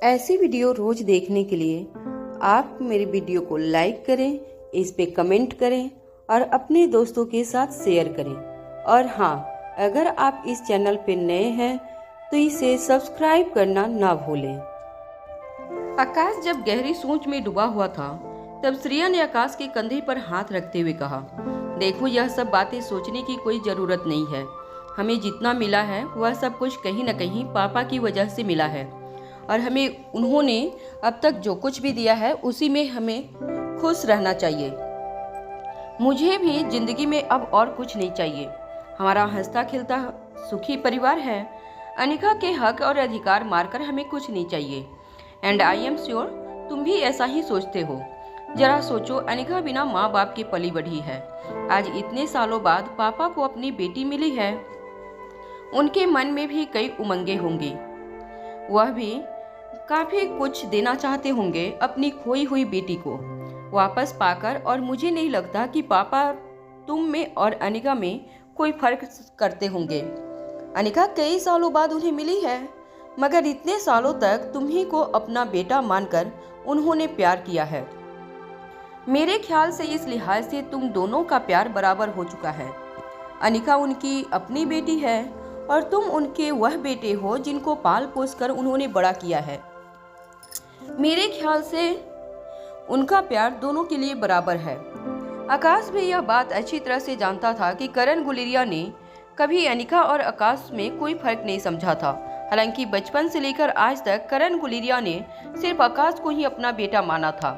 ऐसी वीडियो रोज देखने के लिए आप मेरे वीडियो को लाइक करें, इस पे कमेंट करें और अपने दोस्तों के साथ शेयर करें। और हाँ, अगर आप इस चैनल पे नए हैं तो इसे सब्सक्राइब करना ना भूलें। आकाश जब गहरी सोच में डूबा हुआ था तब श्रेया ने आकाश के कंधे पर हाथ रखते हुए कहा, देखो, यह सब बातें सोचने की कोई जरूरत नहीं है। हमें जितना मिला है वह सब कुछ कहीं न कहीं पापा की वजह से मिला है और हमें उन्होंने अब तक जो कुछ भी दिया है उसी में हमें खुश रहना चाहिए। मुझे भी जिंदगी में अब और कुछ नहीं चाहिए। हमारा हंसता खिलता सुखी परिवार है। अनिका के हक और अधिकार मारकर हमें कुछ नहीं चाहिए। एंड आई एम श्योर तुम भी ऐसा ही सोचते हो। जरा सोचो, अनिका बिना माँ बाप के पली बढ़ी है। आज इतने सालों बाद पापा को अपनी बेटी मिली है। उनके मन में भी कई उमंगे होंगी। वह भी काफी कुछ देना चाहते होंगे अपनी खोई हुई बेटी को वापस पाकर। और मुझे नहीं लगता कि पापा तुम में और अनिका में कोई फर्क करते होंगे। अनिका कई सालों बाद उन्हें मिली है, मगर इतने सालों तक तुम्ही को अपना बेटा मानकर उन्होंने प्यार किया है। मेरे ख्याल से इस लिहाज से तुम दोनों का प्यार बराबर हो चुका है। अनिका उनकी अपनी बेटी है और तुम उनके वह बेटे हो जिनको पाल पोस कर उन्होंने बड़ा किया है। मेरे ख्याल से उनका प्यार दोनों के लिए बराबर है। आकाश भी यह बात अच्छी तरह से जानता था कि करण गुलेरिया ने कभी अनिका और आकाश में कोई फर्क नहीं समझा था। हालांकि बचपन से लेकर आज तक करण गुलेरिया ने सिर्फ आकाश को ही अपना बेटा माना था।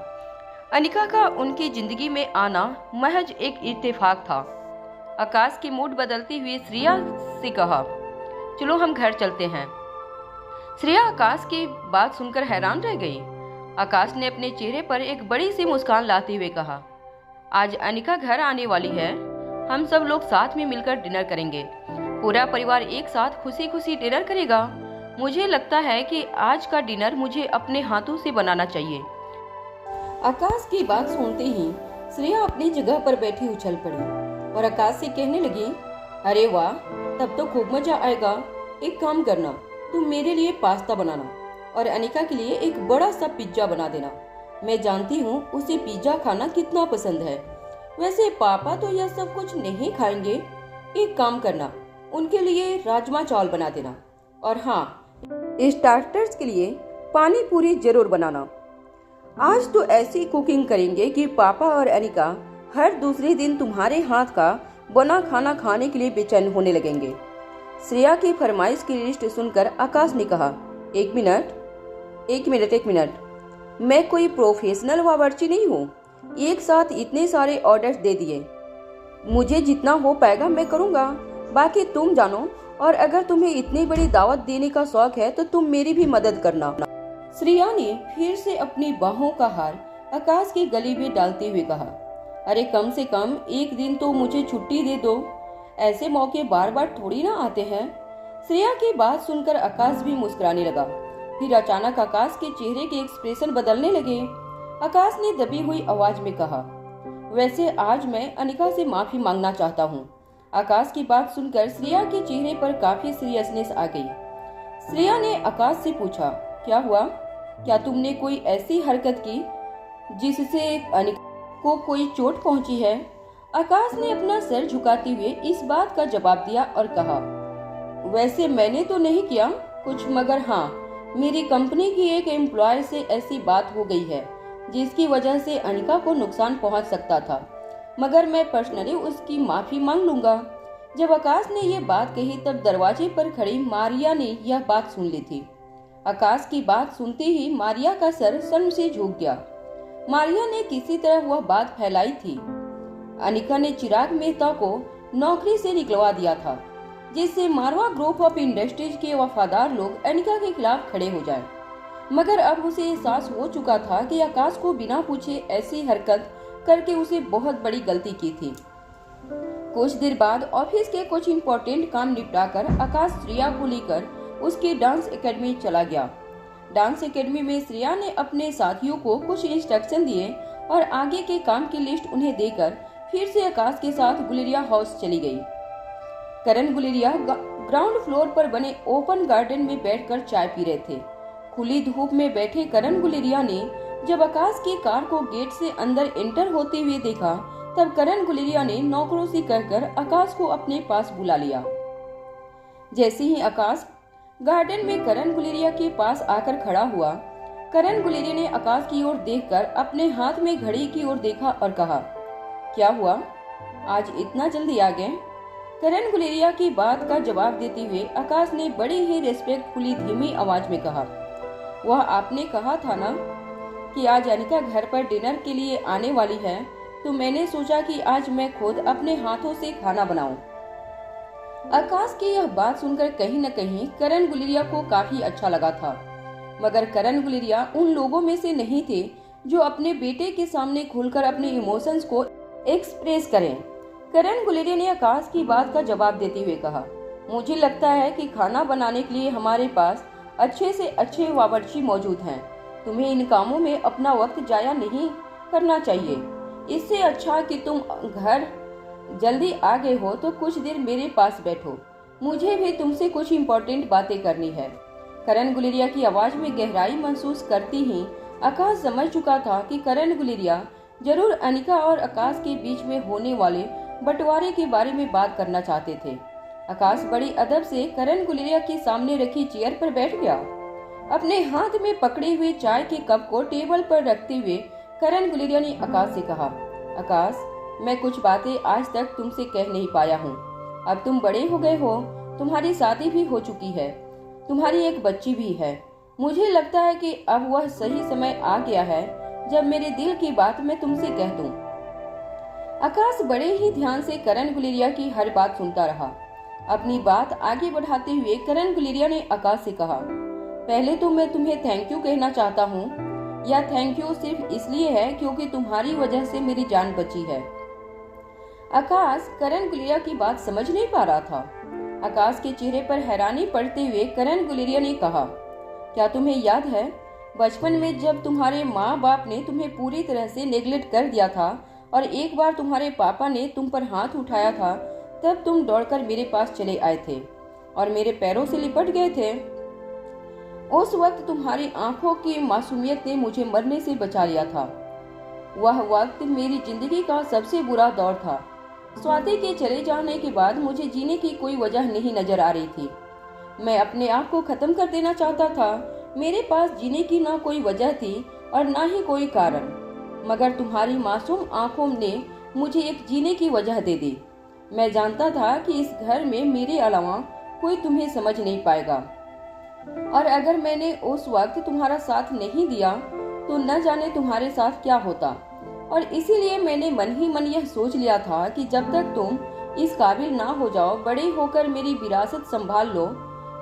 अनिका का उनकी जिंदगी में आना महज एक इत्तेफाक था। आकाश की मूड बदलती हुई श्रेया से कहा, चलो हम घर चलते हैं। श्रेया आकाश की बात सुनकर हैरान रह गई। आकाश ने अपने चेहरे पर एक बड़ी सी मुस्कान लाते हुए कहा, आज अनिका घर आने वाली है। हम सब लोग साथ में मिलकर डिनर करेंगे। पूरा परिवार एक साथ खुशी खुशी डिनर करेगा। मुझे लगता है कि आज का डिनर मुझे अपने हाथों से बनाना चाहिए। आकाश की बात सुनते ही श्रेया अपनी जगह पर बैठी उछल पड़ी और आकाश से कहने लगी, अरे वाह, तब तो खूब मजा आएगा। एक काम करना, तुम मेरे लिए पास्ता बनाना और अनिका के लिए एक बड़ा सा पिज्जा बना देना। मैं जानती हूँ उसे पिज्जा खाना कितना पसंद है। वैसे पापा तो यह सब कुछ नहीं खाएंगे। एक काम करना, उनके लिए राजमा चावल बना देना और हाँ, स्टार्टर्स के लिए पानी पूरी जरूर बनाना। आज तो ऐसी कुकिंग करेंगे कि पापा और अनिका हर दूसरे दिन तुम्हारे हाथ का बना खाना खाने के लिए बेचैन होने लगेंगे। श्रेया की फरमाइश की लिस्ट सुनकर आकाश ने कहा, एक मिनट, मैं कोई प्रोफेशनल बावर्ची नहीं हूँ। एक साथ इतने सारे ऑर्डर्स दे दिए। मुझे जितना हो पाएगा मैं करूँगा, बाकी तुम जानो। और अगर तुम्हें इतनी बड़ी दावत देने का शौक है तो तुम मेरी भी मदद करना। श्रेया ने फिर से अपनी बाहों का हार आकाश की गली में डालते हुए कहा, अरे कम से कम एक दिन तो मुझे छुट्टी दे दो। ऐसे मौके बार बार थोड़ी ना आते हैं। श्रेया की बात सुनकर आकाश भी मुस्कुराने लगा। फिर अचानक आकाश के चेहरे के एक्सप्रेशन बदलने लगे। आकाश ने दबी हुई आवाज में कहा, वैसे आज मैं अनिका से माफी मांगना चाहता हूँ। आकाश की बात सुनकर श्रेया के चेहरे पर काफी सीरियसनेस आ गई। श्रेया ने आकाश से पूछा, क्या हुआ? क्या तुमने कोई ऐसी हरकत की जिससे अनिका को कोई चोट पहुंची है? आकाश ने अपना सर झुकाते हुए इस बात का जवाब दिया और कहा, वैसे मैंने तो नहीं किया कुछ, मगर हाँ, मेरी कंपनी की एक एम्प्लॉय से ऐसी बात हो गई है जिसकी वजह से अनिका को नुकसान पहुंच सकता था, मगर मैं पर्सनली उसकी माफी मांग लूंगा। जब आकाश ने ये बात कही तब दरवाजे पर खड़ी मारिया ने यह बात सुन ली थी। आकाश की बात सुनते ही मारिया का सर शर्म से झुक गया। मारिया ने किसी तरह वह बात फैलाई थी। अनिका ने चिराग मेहता को नौकरी से निकलवा दिया था, जिससे मारवा ग्रुप ऑफ इंडस्ट्रीज के वफादार लोग अनिका के खिलाफ खड़े हो जाएं। मगर अब उसे एहसास हो चुका था कि आकाश को बिना पूछे ऐसी हरकत करके उसे बहुत बड़ी गलती की थी। कुछ देर बाद ऑफिस के कुछ इम्पोर्टेंट काम निपटाकर आकाश श्रेया को लेकर उसकी डांस एकेडमी चला गया। डांस एकेडमी में श्रेया ने अपने साथियों को कुछ इंस्ट्रक्शन दिए और आगे के काम की लिस्ट उन्हें देकर फिर से आकाश के साथ गुलेरिया हाउस चली गई। करण गुलेरिया ग्राउंड फ्लोर पर बने ओपन गार्डन में बैठकर चाय पी रहे थे। खुली धूप में बैठे करण गुलेरिया ने जब आकाश की कार को गेट से अंदर एंटर होते हुए देखा, तब करण गुलेरिया ने नौकरों से कहकर आकाश को अपने पास बुला लिया। जैसे ही आकाश गार्डन में करण गुलेरिया के पास आकर खड़ा हुआ, करण गुलेरिया ने आकाश की ओर देखकर अपने हाथ में घड़ी की ओर देखा और कहा, क्या हुआ, आज इतना जल्दी आ गए? करण गुलेरिया की बात का जवाब देते हुए आकाश ने बड़ी ही रेस्पेक्टफुली धीमी आवाज में कहा, वह आपने कहा था ना कि आज अनिका घर पर डिनर के लिए आने वाली है, तो मैंने सोचा कि आज मैं खुद अपने हाथों से खाना बनाऊं। आकाश की यह बात सुनकर कहीं न कहीं करण गुलेरिया को काफी अच्छा लगा था, मगर करण गुलेरिया उन लोगों में से नहीं थे जो अपने बेटे के सामने खुलकर अपने इमोशंस को एक्सप्रेस करें। करण गुलेरिया ने आकाश की बात का जवाब देते हुए कहा, मुझे लगता है कि खाना बनाने के लिए हमारे पास अच्छे से अच्छे बावर्ची मौजूद हैं। तुम्हें इन कामों में अपना वक्त जाया नहीं करना चाहिए। इससे अच्छा कि तुम घर जल्दी आ गए हो तो कुछ देर मेरे पास बैठो, मुझे भी तुमसे कुछ इम्पोर्टेंट बातें करनी है। करण गुलेरिया की आवाज में गहराई महसूस करती ही आकाश समझ चुका था कि करण गुलेरिया जरूर अनिका और आकाश के बीच में होने वाले बंटवारे के बारे में बात करना चाहते थे। आकाश बड़ी अदब से करण गुलेरिया के सामने रखी चेयर पर बैठ गया। अपने हाथ में पकड़े हुए चाय के कप को टेबल पर रखते हुए करण गुलेरिया ने आकाश से कहा, आकाश, मैं कुछ बातें आज तक तुमसे कह नहीं पाया हूँ। अब तुम बड़े हो गए हो, तुम्हारी शादी भी हो चुकी है, तुम्हारी एक बच्ची भी है। मुझे लगता है कि अब वह सही समय आ गया है जब मेरे दिल की बात मैं तुमसे कह दूं। आकाश बड़े ही ध्यान से करण गुलेरिया की हर बात सुनता रहा। अपनी बात आगे बढ़ाते हुए करण गुलेरिया ने आकाश से कहा, पहले तो मैं तुम्हें थैंक यू कहना चाहता हूँ। यह थैंक यू सिर्फ इसलिए है क्योंकि तुम्हारी वजह से मेरी जान बची है। आकाश करण गुलेरिया की बात समझ नहीं पा रहा था। आकाश के चेहरे पर हैरानी पड़ते हुए करण गुलेरिया ने कहा, क्या तुम्हें याद है बचपन में जब तुम्हारे माँ बाप ने तुम्हें पूरी तरह से नेग्लेक्ट कर दिया था और एक बार तुम्हारे पापा ने तुम पर हाथ उठाया था, तब तुम दौड़कर मेरे पास चले आए थे और मेरे पैरों से लिपट गए थे। उस वक्त तुम्हारी आंखों की मासूमियत ने मुझे मरने से बचा लिया था। वह वक्त मेरी जिंदगी का सबसे बुरा दौर था। स्वाति के चले जाने के बाद मुझे जीने की कोई वजह नहीं नजर आ रही थी। मैं अपने आप को खत्म कर देना चाहता था। मेरे पास जीने की ना कोई वजह थी और ना ही कोई कारण, मगर तुम्हारी मासूम आंखों ने मुझे एक जीने की वजह दे दी। मैं जानता था कि इस घर में मेरे अलावा कोई तुम्हें समझ नहीं पाएगा, और अगर मैंने उस वक्त तुम्हारा साथ नहीं दिया तो न जाने तुम्हारे साथ क्या होता। और इसीलिए मैंने मन ही मन यह सोच लिया था कि जब तक तुम इस काबिल ना हो जाओ, बड़े होकर मेरी विरासत संभाल लो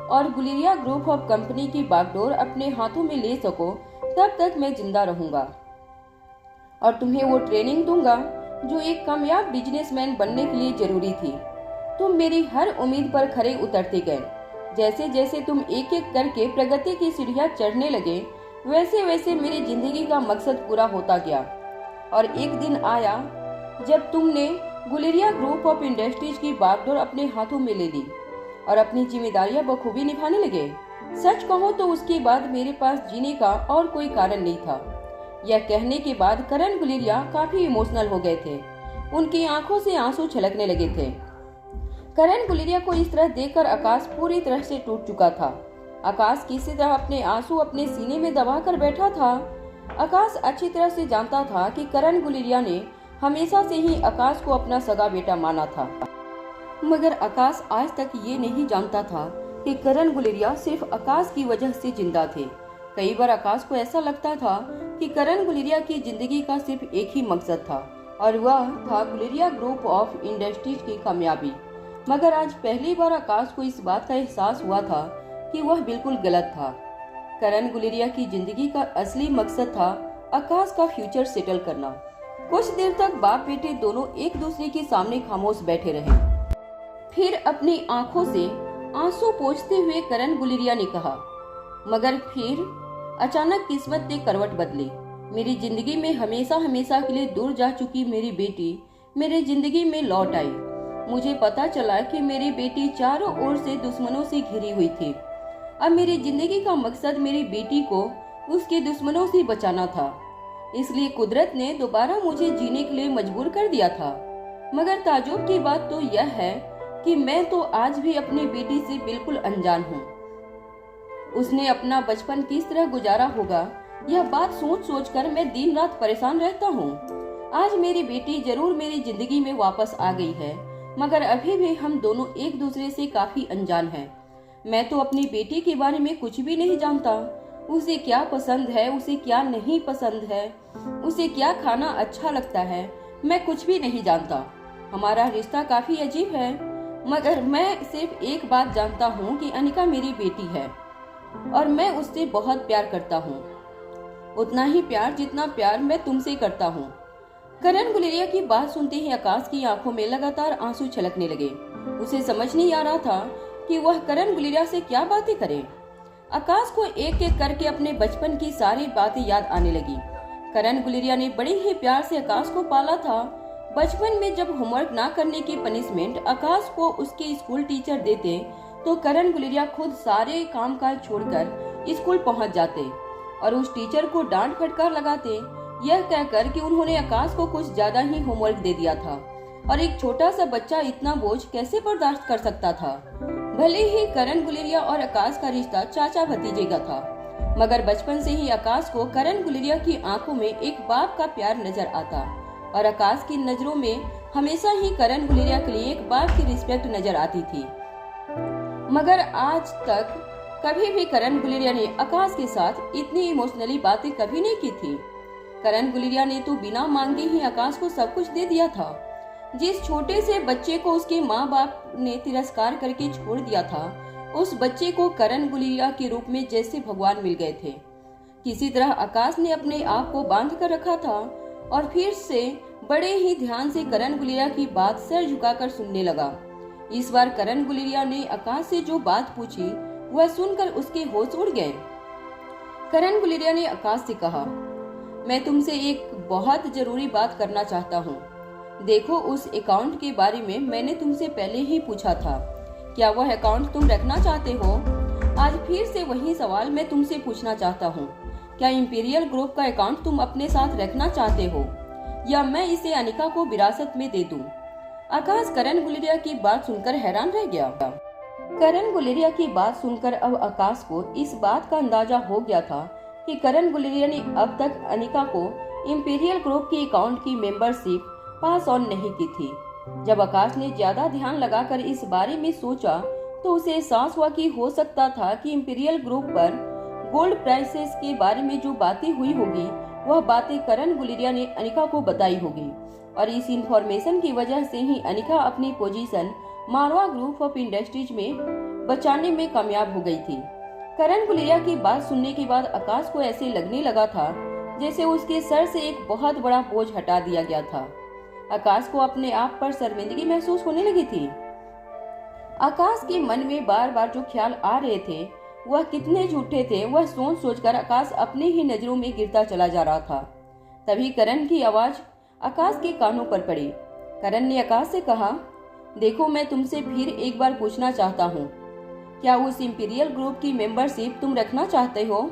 और गुलेरिया ग्रुप ऑफ कंपनी की बागडोर अपने हाथों में ले सको, तब तक मैं जिंदा रहूंगा और तुम्हें वो ट्रेनिंग दूंगा जो एक कामयाब बिजनेसमैन बनने के लिए जरूरी थी। तुम मेरी हर उम्मीद पर खरे उतरते गए। जैसे जैसे तुम एक एक करके प्रगति की सीढ़ियां चढ़ने लगे, वैसे वैसे मेरी जिंदगी का मकसद पूरा होता गया। और एक दिन आया जब तुमने गुलेरिया ग्रुप ऑफ इंडस्ट्रीज की बागडोर अपने हाथों में ले ली और अपनी जिम्मेदारियां बखूबी निभाने लगे। सच कहो तो उसके बाद मेरे पास जीने का और कोई कारण नहीं था। यह कहने के बाद करण गुलेरिया काफी इमोशनल हो गए थे। उनकी आंखों से आंसू छलकने लगे थे। करण गुलेरिया को इस तरह देखकर आकाश पूरी तरह से टूट चुका था। आकाश किसी तरह अपने आंसू अपने सीने में दबाकर बैठा था। आकाश अच्छी तरह से जानता था कि करण गुलेरिया ने हमेशा से ही आकाश को अपना सगा बेटा माना था, मगर आकाश आज तक ये नहीं जानता था कि करण गुलेरिया सिर्फ आकाश की वजह से जिंदा थे। कई बार आकाश को ऐसा लगता था कि करण गुलेरिया की जिंदगी का सिर्फ एक ही मकसद था और वह था गुलेरिया ग्रुप ऑफ इंडस्ट्रीज की कामयाबी। मगर आज पहली बार आकाश को इस बात का एहसास हुआ था कि वह बिल्कुल गलत था। करण गुलेरिया की जिंदगी का असली मकसद था आकाश का फ्यूचर सेटल करना। कुछ देर तक बाप बेटे दोनों एक दूसरे के सामने खामोश बैठे रहे। फिर अपनी आंखों से आंसू पोंछते हुए करण गुलेरिया ने कहा, मगर फिर अचानक किस्मत ने करवट बदली। मेरी जिंदगी में हमेशा हमेशा के लिए दूर जा चुकी मेरी बेटी मेरी जिंदगी में लौट आई। मुझे पता चला कि मेरी बेटी चारों ओर से दुश्मनों से घिरी हुई थी। अब मेरी जिंदगी का मकसद मेरी बेटी को उसके दुश्मनों से बचाना था, इसलिए कुदरत ने दोबारा मुझे जीने के लिए मजबूर कर दिया था। मगर ताज्जुब की बात तो यह है कि मैं तो आज भी अपनी बेटी से बिल्कुल अनजान हूँ। उसने अपना बचपन किस तरह गुजारा होगा, यह बात सोच सोच कर मैं दिन रात परेशान रहता हूँ। आज मेरी बेटी जरूर मेरी जिंदगी में वापस आ गई है, मगर अभी भी हम दोनों एक दूसरे से काफी अनजान हैं। मैं तो अपनी बेटी के बारे में कुछ भी नहीं जानता। उसे क्या पसंद है, उसे क्या नहीं पसंद है, उसे क्या खाना अच्छा लगता है, मैं कुछ भी नहीं जानता। हमारा रिश्ता काफी अजीब है, मगर मैं सिर्फ एक बात जानता हूँ कि अनिका मेरी बेटी है और मैं उससे बहुत प्यार करता हूँ, उतना ही प्यार जितना प्यार मैं तुमसे करता हूँ। करण गुलेरिया की बात सुनते ही आकाश की आंखों में लगातार आंसू छलकने लगे। उसे समझ नहीं आ रहा था कि वह करण गुलेरिया से क्या बातें करे। आकाश को एक एक करके अपने बचपन की सारी बातें याद आने लगी। करण गुलेरिया ने बड़े ही प्यार से आकाश को पाला था। बचपन में जब होमवर्क ना करने की पनिशमेंट आकाश को उसके स्कूल टीचर देते तो करण गुलेरिया खुद सारे काम काज छोड़कर स्कूल पहुंच जाते और उस टीचर को डांट फटकार लगाते, यह कहकर कि उन्होंने आकाश को कुछ ज्यादा ही होमवर्क दे दिया था और एक छोटा सा बच्चा इतना बोझ कैसे बर्दाश्त कर सकता था। भले ही करण गुलेरिया और आकाश का रिश्ता चाचा भतीजे का था, मगर बचपन से ही आकाश को करण गुलेरिया की आंखों में एक बाप का प्यार नजर आता और आकाश की नजरों में हमेशा ही करण गुलेरिया के लिए एक बाप की रिस्पेक्ट नजर आती थी। मगर आज तक कभी भी करण गुलेरिया ने आकाश के साथ इतनी इमोशनली बातें कभी नहीं की थी। करण गुलेरिया ने तो बिना मांगे ही आकाश को सब कुछ दे दिया था। जिस छोटे से बच्चे को उसके माँ बाप ने तिरस्कार करके छोड़ दिया था, उस बच्चे को करण गुलेरिया के रूप में जैसे भगवान मिल गए थे। किसी तरह आकाश ने अपने आप को बांध कर रखा था और फिर से बड़े ही ध्यान से करण गुलेरिया की बात सर झुकाकर सुनने लगा। इस बार करण गुलेरिया ने आकाश से जो बात पूछी वह सुनकर उसके होश उड़ गए। करण गुलेरिया ने आकाश से कहा, मैं तुमसे एक बहुत जरूरी बात करना चाहता हूँ। देखो, उस अकाउंट के बारे में मैंने तुमसे पहले ही पूछा था, क्या वह अकाउंट तुम रखना चाहते हो? आज फिर से वही सवाल मैं तुमसे पूछना चाहता हूँ, क्या इंपीरियल ग्रुप का अकाउंट तुम अपने साथ रखना चाहते हो या मैं इसे अनिका को विरासत में दे दूं? आकाश करण गुलेरिया की बात सुनकर हैरान रह गया। करण गुलेरिया की बात सुनकर अब आकाश को इस बात का अंदाजा हो गया था कि करण गुलेरिया ने अब तक अनिका को इंपीरियल ग्रुप की अकाउंट की मेंबरशिप पास ऑन नहीं की थी। जब आकाश ने ज्यादा ध्यान लगाकर इस बारे में सोचा तो उसे एहसास हुआ कि हो सकता था कि इंपीरियल ग्रुप पर गोल्ड प्राइसेस के बारे में जो बातें हुई होगी वह बातें करण गुलेरिया ने अनिका को बताई होगी और इस इंफॉर्मेशन की वजह से ही अनिका अपनी position Marwah group of industries में बचाने में कामयाब हो गई थी। करण गुलेरिया की बात सुनने के बाद आकाश को ऐसे लगने लगा था जैसे उसके सर से एक बहुत बड़ा बोझ हटा दिया गया था। आकाश को अपने आप पर शर्मिंदगी महसूस होने लगी थी। आकाश के मन में बार बार जो ख्याल आ रहे थे वह कितने झूठे थे, वह सोच सोचकर आकाश अपने ही नजरों में गिरता चला जा रहा था। तभी करण की आवाज आकाश के कानों पर पड़ी। करण ने आकाश से कहा, देखो, मैं तुमसे फिर एक बार पूछना चाहता हूँ, क्या उस इंपीरियल ग्रुप की मेंबरशिप तुम रखना चाहते हो?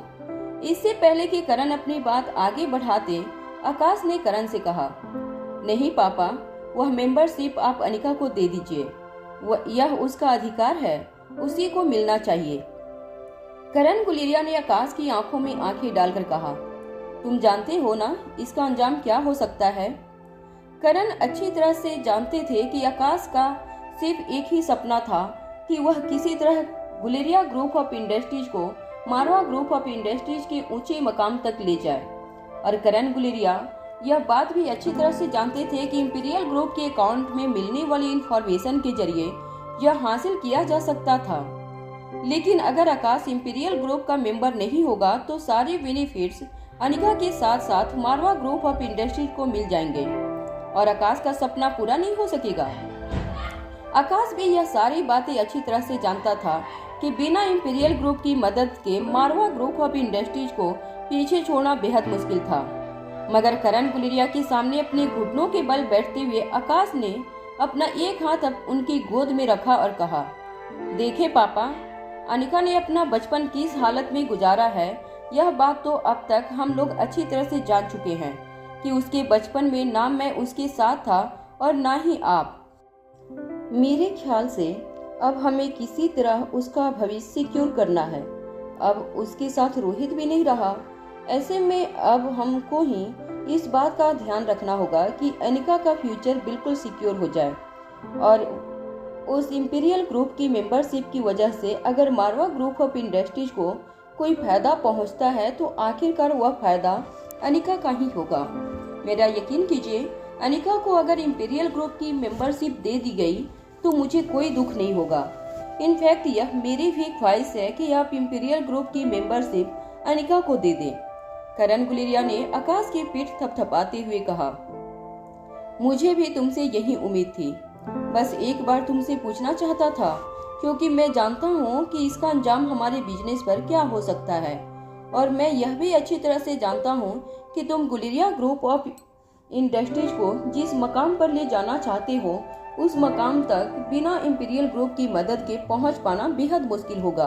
इससे पहले कि करण अपनी बात आगे बढ़ाते, आकाश ने करण से कहा, नहीं पापा, वह मेंबरशिप आप अनिका को दे दीजिए, यह उसका अधिकार है, उसी को मिलना चाहिए। करण गुलेरिया ने आकाश की आंखों में आंखें डालकर कहा, तुम जानते हो ना इसका अंजाम क्या हो सकता है? करण अच्छी तरह से जानते थे कि आकाश का सिर्फ एक ही सपना था कि वह किसी तरह गुलेरिया ग्रुप ऑफ इंडस्ट्रीज को मारवा ग्रुप ऑफ इंडस्ट्रीज के ऊंचे मकाम तक ले जाए। और करण गुलेरिया यह बात भी अच्छी तरह से जानते थे कि इंपीरियल ग्रुप के अकाउंट में मिलने वाली इंफॉर्मेशन के जरिए यह हासिल किया जा सकता था। लेकिन अगर आकाश इंपीरियल ग्रुप का मेंबर नहीं होगा तो सारे बेनिफिट्स अनिका के साथ साथ मारवा ग्रुप ऑफ इंडस्ट्रीज को मिल जाएंगे और आकाश का सपना पूरा नहीं हो सकेगा। आकाश भी यह सारी बातें अच्छी तरह से जानता था कि बिना इंपीरियल ग्रुप की मदद के मारवा ग्रुप ऑफ इंडस्ट्रीज को पीछे छोड़ना बेहद मुश्किल था। मगर करण गुलेरिया के सामने अपने घुटनों के बल बैठते हुए आकाश ने अपना एक हाथ उनकी गोद में रखा और कहा, देखे पापा, अनिका ने अपना बचपन किस हालत में गुजारा है, यह बात तो अब तक हम लोग अच्छी तरह से जान चुके हैं कि उसके बचपन में ना मैं उसके साथ था और ना ही आप। मेरे ख्याल से अब हमें किसी तरह उसका भविष्य सिक्योर करना है। अब उसके साथ रोहित भी नहीं रहा, ऐसे में अब हमको ही इस बात का ध्यान रखना होगा कि अनिका का फ्यूचर बिल्कुल सिक्योर हो जाए। और उस इंपीरियल ग्रुप की मेंबरशिप की वजह से अगर मारवा ग्रुप ऑफ इंडस्ट्रीज को कोई फायदा पहुंचता है तो आखिरकार वह फायदा अनिका का ही होगा। मेरा यकीन कीजिए, अनिका को अगर इंपीरियल ग्रुप की मेंबरशिप दे दी गई तो मुझे कोई दुख नहीं होगा। इनफैक्ट यह मेरी भी ख्वाहिश है कि आप इंपीरियल ग्रुप की मेंबरशिप अनिका को दे दें। करण गुलेरिया ने आकाश की पीठ थपथपाते हुए कहा, मुझे भी तुमसे यही उम्मीद थी। बस एक बार तुमसे पूछना चाहता था, क्योंकि मैं जानता हूँ कि इसका अंजाम हमारे बिजनेस पर क्या हो सकता है, और मैं यह भी अच्छी तरह से जानता हूँ कि तुम गुलेरिया ग्रुप ऑफ इंडस्ट्रीज को जिस मकाम पर ले जाना चाहते हो उस मकाम तक बिना इंपीरियल ग्रुप की मदद के पहुंच पाना बेहद मुश्किल होगा।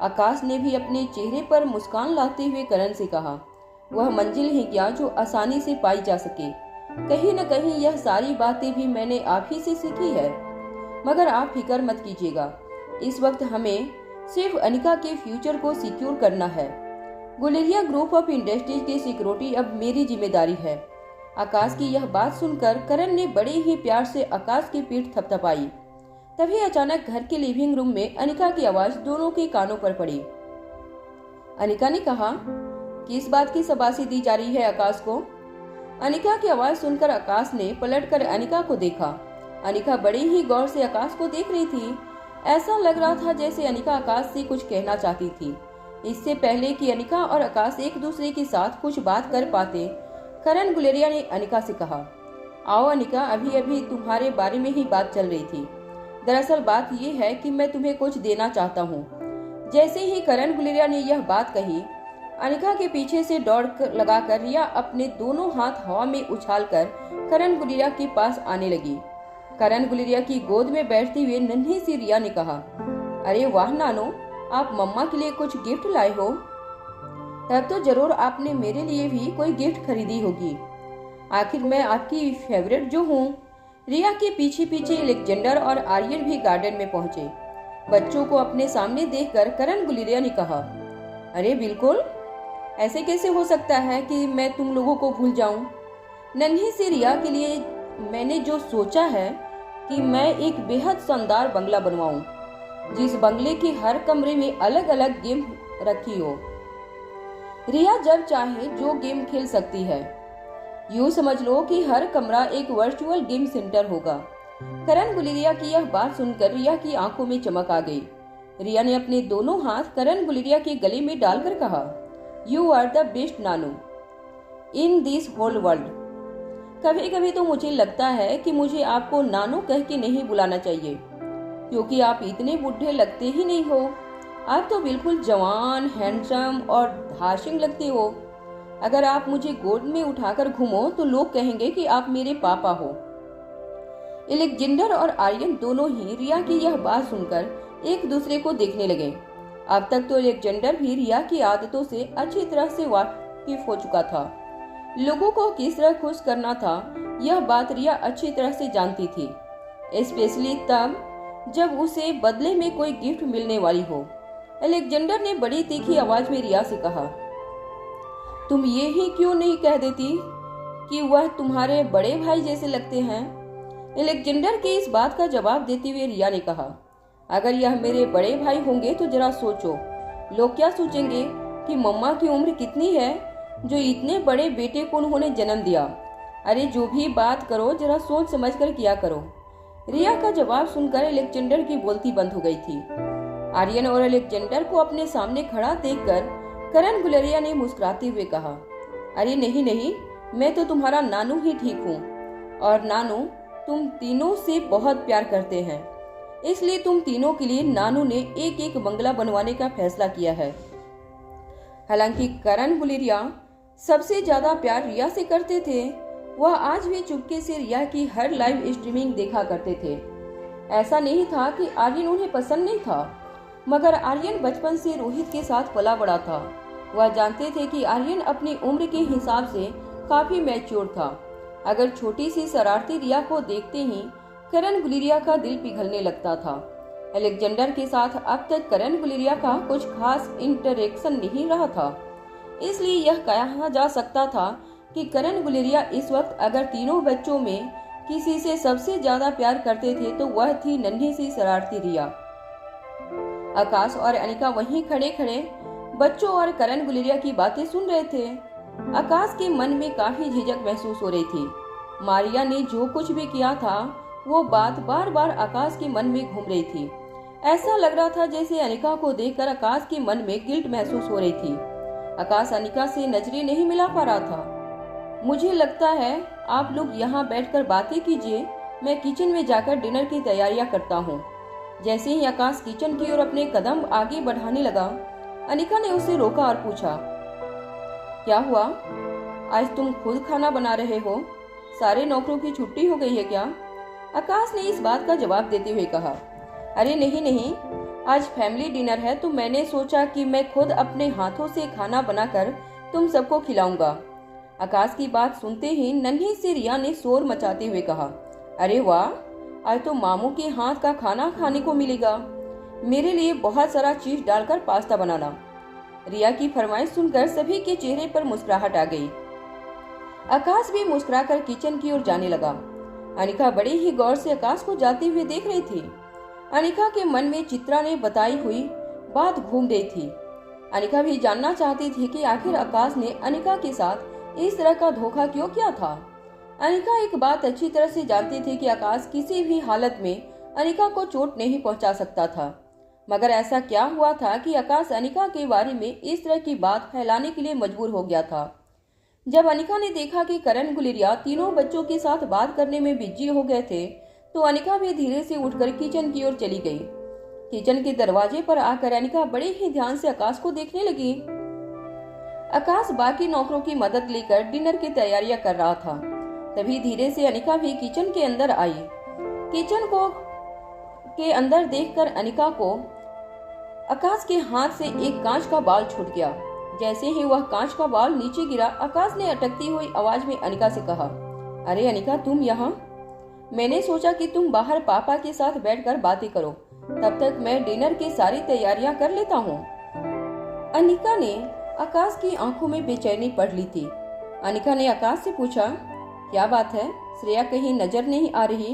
आकाश ने भी अपने चेहरे पर मुस्कान लाते हुए करण से कहा, वह मंजिल है क्या जो आसानी से पाई जा सके। कहीं न कहीं यह सारी बातें भी मैंने आप ही से सीखी है। मगर आप फिक्र मत कीजिएगा, इस वक्त हमें सिर्फ अनिका के फ्यूचर को सिक्योर करना है। गुलेरिया ग्रुप ऑफ इंडस्ट्रीज की सिक्योरिटी अब मेरी जिम्मेदारी है। आकाश की यह बात सुनकर करण ने बड़े ही प्यार से आकाश की पीठ थपथपाई। तभी अचानक घर के लिविंग रूम में अनिका की आवाज दोनों के कानों पर पड़ी। अनिका ने कहा, किस बात की शाबाशी दी जा रही है आकाश को? अनिका की आवाज सुनकर आकाश ने पलटकर अनिका को देखा। अनिका बड़े ही गौर से आकाश को देख रही थी। ऐसा लग रहा था जैसे अनिका आकाश से कुछ कहना चाहती थी। इससे पहले कि अनिका और आकाश एक दूसरे के साथ कुछ बात कर पाते, करण गुलेरिया ने अनिका से कहा, आओ अनिका, अभी अभी तुम्हारे बारे में ही बात चल रही थी। दरअसल बात यह है कि मैं तुम्हें कुछ देना चाहता हूँ। जैसे ही करण गुलेरिया ने यह बात कही, अनिका के पीछे से दौड़ लगाकर रिया अपने दोनों हाथ हवा में उछालकर करण गुलेरिया के पास आने लगी। करण गुलेरिया की गोद में बैठते हुए नन्ही सी रिया ने कहा, अरे वाह नानो, आप मम्मा के लिए कुछ गिफ्ट लाए हो? तब तो जरूर आपने मेरे लिए भी कोई गिफ्ट खरीदी होगी। आखिर मैं आपकी फेवरेट जो हूँ। रिया के पीछे पीछे अलेक्जेंडर और आर्यन भी गार्डन में पहुंचे। बच्चों को अपने सामने देखकर करण गुलेरिया ने कहा, अरे बिल्कुल, ऐसे कैसे हो सकता है कि मैं तुम लोगों को भूल जाऊं। नन्ही सी रिया के लिए मैंने जो सोचा है कि मैं एक बेहद शानदार बंगला बनवाऊं, जिस बंगले के हर कमरे में अलग अलग गेम रखी हो। रिया जब चाहे जो गेम खेल सकती है। यूं समझ लो कि हर कमरा एक वर्चुअल गेम सेंटर होगा। करण गुलेरिया की यह बात सुनकर रिया की आंखों में चमक आ गई। रिया ने अपने दोनों हाथ करण गुलेरिया के गले में डालकर कहा, यू आर द बेस्ट नानू इन दिस होल वर्ल्ड। कभी कभी तो मुझे लगता है कि मुझे आपको नानू कह के नहीं बुलाना चाहिए, क्योंकि आप इतने बुढ़े लगते ही नहीं हो। आप तो बिल्कुल जवान, हैंडसम और धाशिंग लगते हो। अगर आप मुझे गोद में उठाकर घूमो तो लोग कहेंगे कि आप मेरे पापा हो। अलेक्जेंडर और आर्यन दोनों ही रिया की यह बात सुनकर एक दूसरे को देखने लगे। अब तक तो अलेक्जेंडर भी रिया की आदतों से अच्छी तरह से वाकिफ हो चुका था। लोगों को किस तरह खुश करना था, यह बात रिया अच्छी तरह से जानती थी, स्पेशली तब जब उसे बदले में कोई गिफ्ट मिलने वाली हो। अलेक्जेंडर ने बड़ी तीखी आवाज में रिया से कहा, तुम ये ही क्यों नहीं कह देती कि वह तुम्हारे बड़े भाई जैसे लगते हैं? अलेक्जेंडर की इस बात का जवाब देते हुए रिया ने कहा, अगर यह मेरे बड़े भाई होंगे तो जरा सोचो, लोग क्या सोचेंगे कि मम्मा की उम्र कितनी है जो इतने बड़े बेटे को उन्होंने जन्म दिया। अरे जो भी बात करो जरा सोच समझ कर किया करो। रिया का जवाब सुनकर अलेक्जेंडर की बोलती बंद हो गई थी। आर्यन और अलेक्जेंडर को अपने सामने खड़ा देखकर करण गुलेरिया ने मुस्कुराते हुए कहा, अरे नहीं नहीं, मैं तो तुम्हारा नानू ही ठीक हूँ, और नानू तुम तीनों से बहुत प्यार करते हैं, इसलिए तुम तीनों के लिए नानू ने एक एक बंगला बनवाने का फैसला किया है। हालांकि करण गुलेरिया सबसे ज्यादा प्यार रिया से करते थे, वह आज भी चुपके से रिया की हर लाइव स्ट्रीमिंग देखा करते थे। ऐसा नहीं था कि आर्यन उन्हें पसंद नहीं था, मगर आर्यन बचपन से रोहित के साथ पला बड़ा था। वह जानते थे कि आर्यन अपनी उम्र के हिसाब से काफी मैच्योर था। अगर छोटी सी शरारती रिया को देखते ही करण गुलेरिया का दिल पिघलने लगता था। अलेक्जेंडर के साथ अब तक करण गुलेरिया का कुछ खास इंटरेक्शन नहीं रहा था, इसलिए यह कहा जा सकता था कि करण गुलेरिया इस वक्त अगर तीनों बच्चों में किसी से सबसे ज्यादा प्यार करते थे तो वह थी नन्ही सी शरारती रिया। आकाश और अनिका वहीं खड़े खड़े बच्चों और करण गुलेरिया की बातें सुन रहे थे। आकाश के मन में काफी झिझक महसूस हो रही थी। मारिया ने जो कुछ भी किया था वो बात बार बार आकाश के मन में घूम रही थी। ऐसा लग रहा था जैसे अनिका को देखकर आकाश के मन में गिल्ट महसूस हो रही थी। आकाश अनिका से नजरें नहीं मिला पा रहा था। मुझे लगता है आप लोग यहाँ बैठकर बातें कीजिए, मैं किचन में जाकर डिनर की तैयारियां करता हूँ। जैसे ही आकाश किचन की ओर अपने कदम आगे बढ़ाने लगा, अनिका ने उसे रोका और पूछा, क्या हुआ? आज तुम खुद खाना बना रहे हो? सारे नौकरों की छुट्टी हो गई है क्या? आकाश ने इस बात का जवाब देते हुए कहा, अरे नहीं, आज फैमिली डिनर है तो मैंने सोचा कि मैं खुद अपने हाथों से खाना बनाकर तुम सबको खिलाऊंगा। आकाश की बात सुनते ही नन्ही सी रिया ने शोर मचाते हुए कहा, अरे वाह, आज तो मामू के हाथ का खाना खाने को मिलेगा। मेरे लिए बहुत सारा चीज डालकर पास्ता बनाना। रिया की फरमाइश सुनकर सभी के चेहरे पर मुस्कुराहट आ गई। आकाश भी मुस्कुराकर किचन की ओर जाने लगा। अनिका बड़े ही गौर से आकाश को जाते हुए देख रही थी। अनिका के मन में चित्रा ने बताई हुई बात घूम रही थी। अनिका भी जानना चाहती थी कि आखिर आकाश ने अनिका के साथ इस तरह का धोखा क्यों किया था। अनिका एक बात अच्छी तरह से जानती थी कि आकाश किसी भी हालत में अनिका को चोट नहीं पहुंचा सकता था, मगर ऐसा क्या हुआ था कि आकाश अनिका के बारे में इस तरह की बात फैलाने के लिए मजबूर हो गया था। जब अनिका ने देखा कि करण गुलेरिया तीनों बच्चों के साथ बात करने में बिजी हो गए थे तो अनिका भी धीरे से उठकर किचन की ओर चली गई। किचन के दरवाजे पर आकर अनिका बड़े ही ध्यान से आकाश को देखने लगी। आकाश बाकी नौकरों की मदद लेकर डिनर की तैयारियां कर रहा था। तभी धीरे से अनिका भी किचन के अंदर आई। किचन को के अंदर देखकर अनिका को आकाश के हाथ से एक कांच का बाल छूट गया। जैसे ही वह कांच का बाल नीचे गिरा, आकाश ने अटकती हुई आवाज में अनिका से कहा, अरे अनिका, तुम यहाँ? मैंने सोचा कि तुम बाहर पापा के साथ बैठकर बातें करो, तब तक मैं डिनर की सारी तैयारियां कर लेता हूँ। अनिका ने आकाश की आंखों में बेचैनी पढ़ ली थी। अनिका ने आकाश से पूछा, क्या बात है? श्रेया कहीं नजर नहीं आ रही?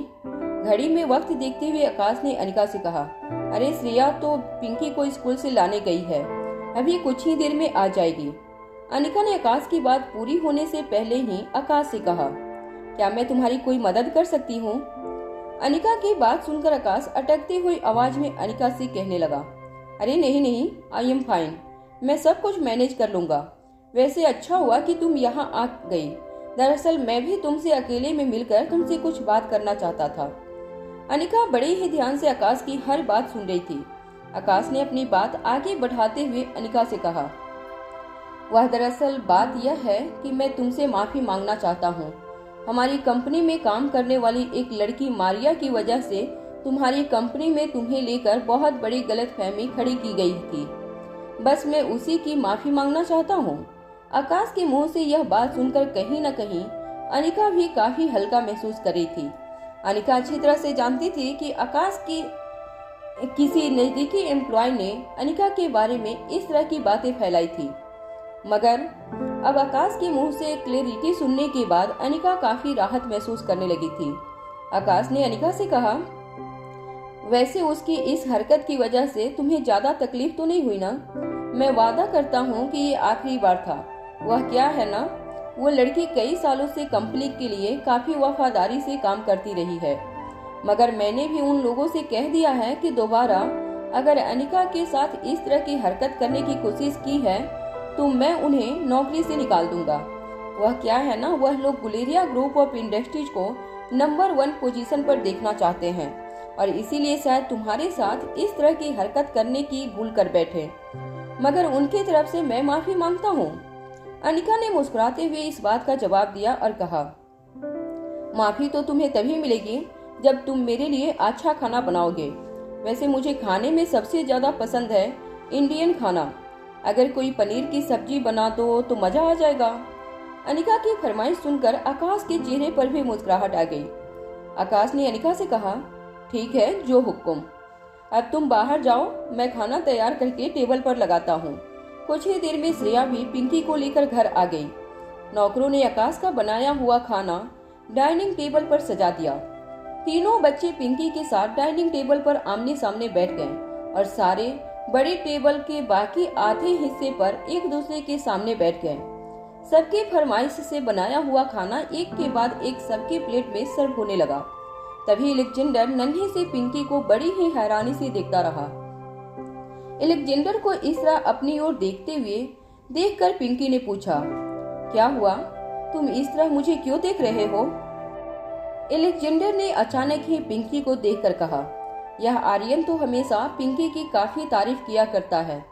घड़ी में वक्त देखते हुए आकाश ने अनिका से कहा, अरे श्रेया तो पिंकी को स्कूल से लाने गई है, अभी कुछ ही देर में आ जाएगी। अनिका ने आकाश की बात पूरी होने से पहले ही आकाश से कहा, क्या मैं तुम्हारी कोई मदद कर सकती हूँ? अनिका की बात सुनकर आकाश अटकती हुई आवाज में अनिका से कहने लगा, अरे नहीं, आई एम फाइन, मैं सब कुछ मैनेज कर लूंगा। वैसे अच्छा हुआ कि तुम यहाँ आ गई। दरअसल मैं भी तुमसे अकेले में मिलकर तुमसे कुछ बात करना चाहता था। अनिका बड़े ही ध्यान से आकाश की हर बात सुन रही थी। आकाश ने अपनी बात आगे बढ़ाते हुए अनिका से कहा, वह दरअसल बात यह है कि मैं तुमसे माफी मांगना चाहता हूँ। हमारी कंपनी में काम करने वाली एक लड़की मारिया की वजह से तुम्हारी कंपनी में तुम्हें लेकर बहुत बड़ी गलतफहमी खड़ी की गई थी। बस मैं उसी की माफी मांगना चाहता हूँ। आकाश के मुंह से यह बात सुनकर कहीं न कहीं अनिका भी काफी हल्का महसूस कर रही थी। अनिका अच्छी तरह से जानती थी कि आकाश की किसी नजदीकी एम्प्लॉय ने अनिका के बारे में इस तरह की बातें फैलाई थी, मगर अब आकाश के मुंह से क्लैरिटी सुनने के बाद अनिका काफी राहत महसूस करने लगी थी। आकाश ने अनिका से कहा, वैसे उसकी इस हरकत की वजह से तुम्हें ज्यादा तकलीफ तो नहीं हुई ना? मैं वादा करता हूँ कि ये आखिरी बार था। वह क्या है ना, वो लड़की कई सालों से कंपनी के लिए काफी वफादारी से काम करती रही है, मगर मैंने भी उन लोगों से कह दिया है कि दोबारा अगर अनिका के साथ इस तरह की हरकत करने की कोशिश की है तो मैं उन्हें नौकरी से निकाल दूंगा। वह क्या है ना, वह लोग गुलेरिया ग्रुप ऑफ इंडस्ट्रीज को नंबर 1 पोजीशन पर देखना चाहते हैं और इसीलिए शायद तुम्हारे साथ इस तरह की हरकत करने की भूल कर बैठे, मगर उनकी तरफ से मैं माफी मांगता हूँ। अनिका ने मुस्कुराते हुए इस बात का जवाब दिया और कहा, माफी तो तुम्हें तभी मिलेगी जब तुम मेरे लिए अच्छा खाना बनाओगे। वैसे मुझे खाने में सबसे ज्यादा पसंद है इंडियन खाना। अगर कोई पनीर की सब्जी बना दो तो मजा आ जाएगा। अनिका की फरमाइश सुनकर आकाश के चेहरे पर भी मुस्कुराहट आ गई। आकाश ने अनिका से कहा, ठीक है, जो हुक्म। अब तुम बाहर जाओ, मैं खाना तैयार करके टेबल पर लगाता हूँ। कुछ ही देर में श्रेया भी पिंकी को लेकर घर आ गई। नौकरों ने आकाश का बनाया हुआ खाना डाइनिंग टेबल पर सजा दिया। तीनों बच्चे पिंकी के साथ डाइनिंग टेबल पर आमने सामने बैठ गए और सारे बड़े टेबल के बाकी आधे हिस्से पर एक दूसरे के सामने बैठ गए। सबकी फरमाइश से बनाया हुआ खाना एक के बाद एक सबके प्लेट में सर्व होने लगा। तभी अलेक्जेंडर नन्हे से पिंकी को बड़ी ही हैरानी से देखता रहा। अलेक्जेंडर को इस तरह अपनी ओर देखते हुए देखकर पिंकी ने पूछा, क्या हुआ? तुम इस तरह मुझे क्यों देख रहे हो? अलेक्जेंडर ने अचानक ही पिंकी को देखकर कहा, यह आर्यन तो हमेशा पिंकी की काफी तारीफ किया करता है,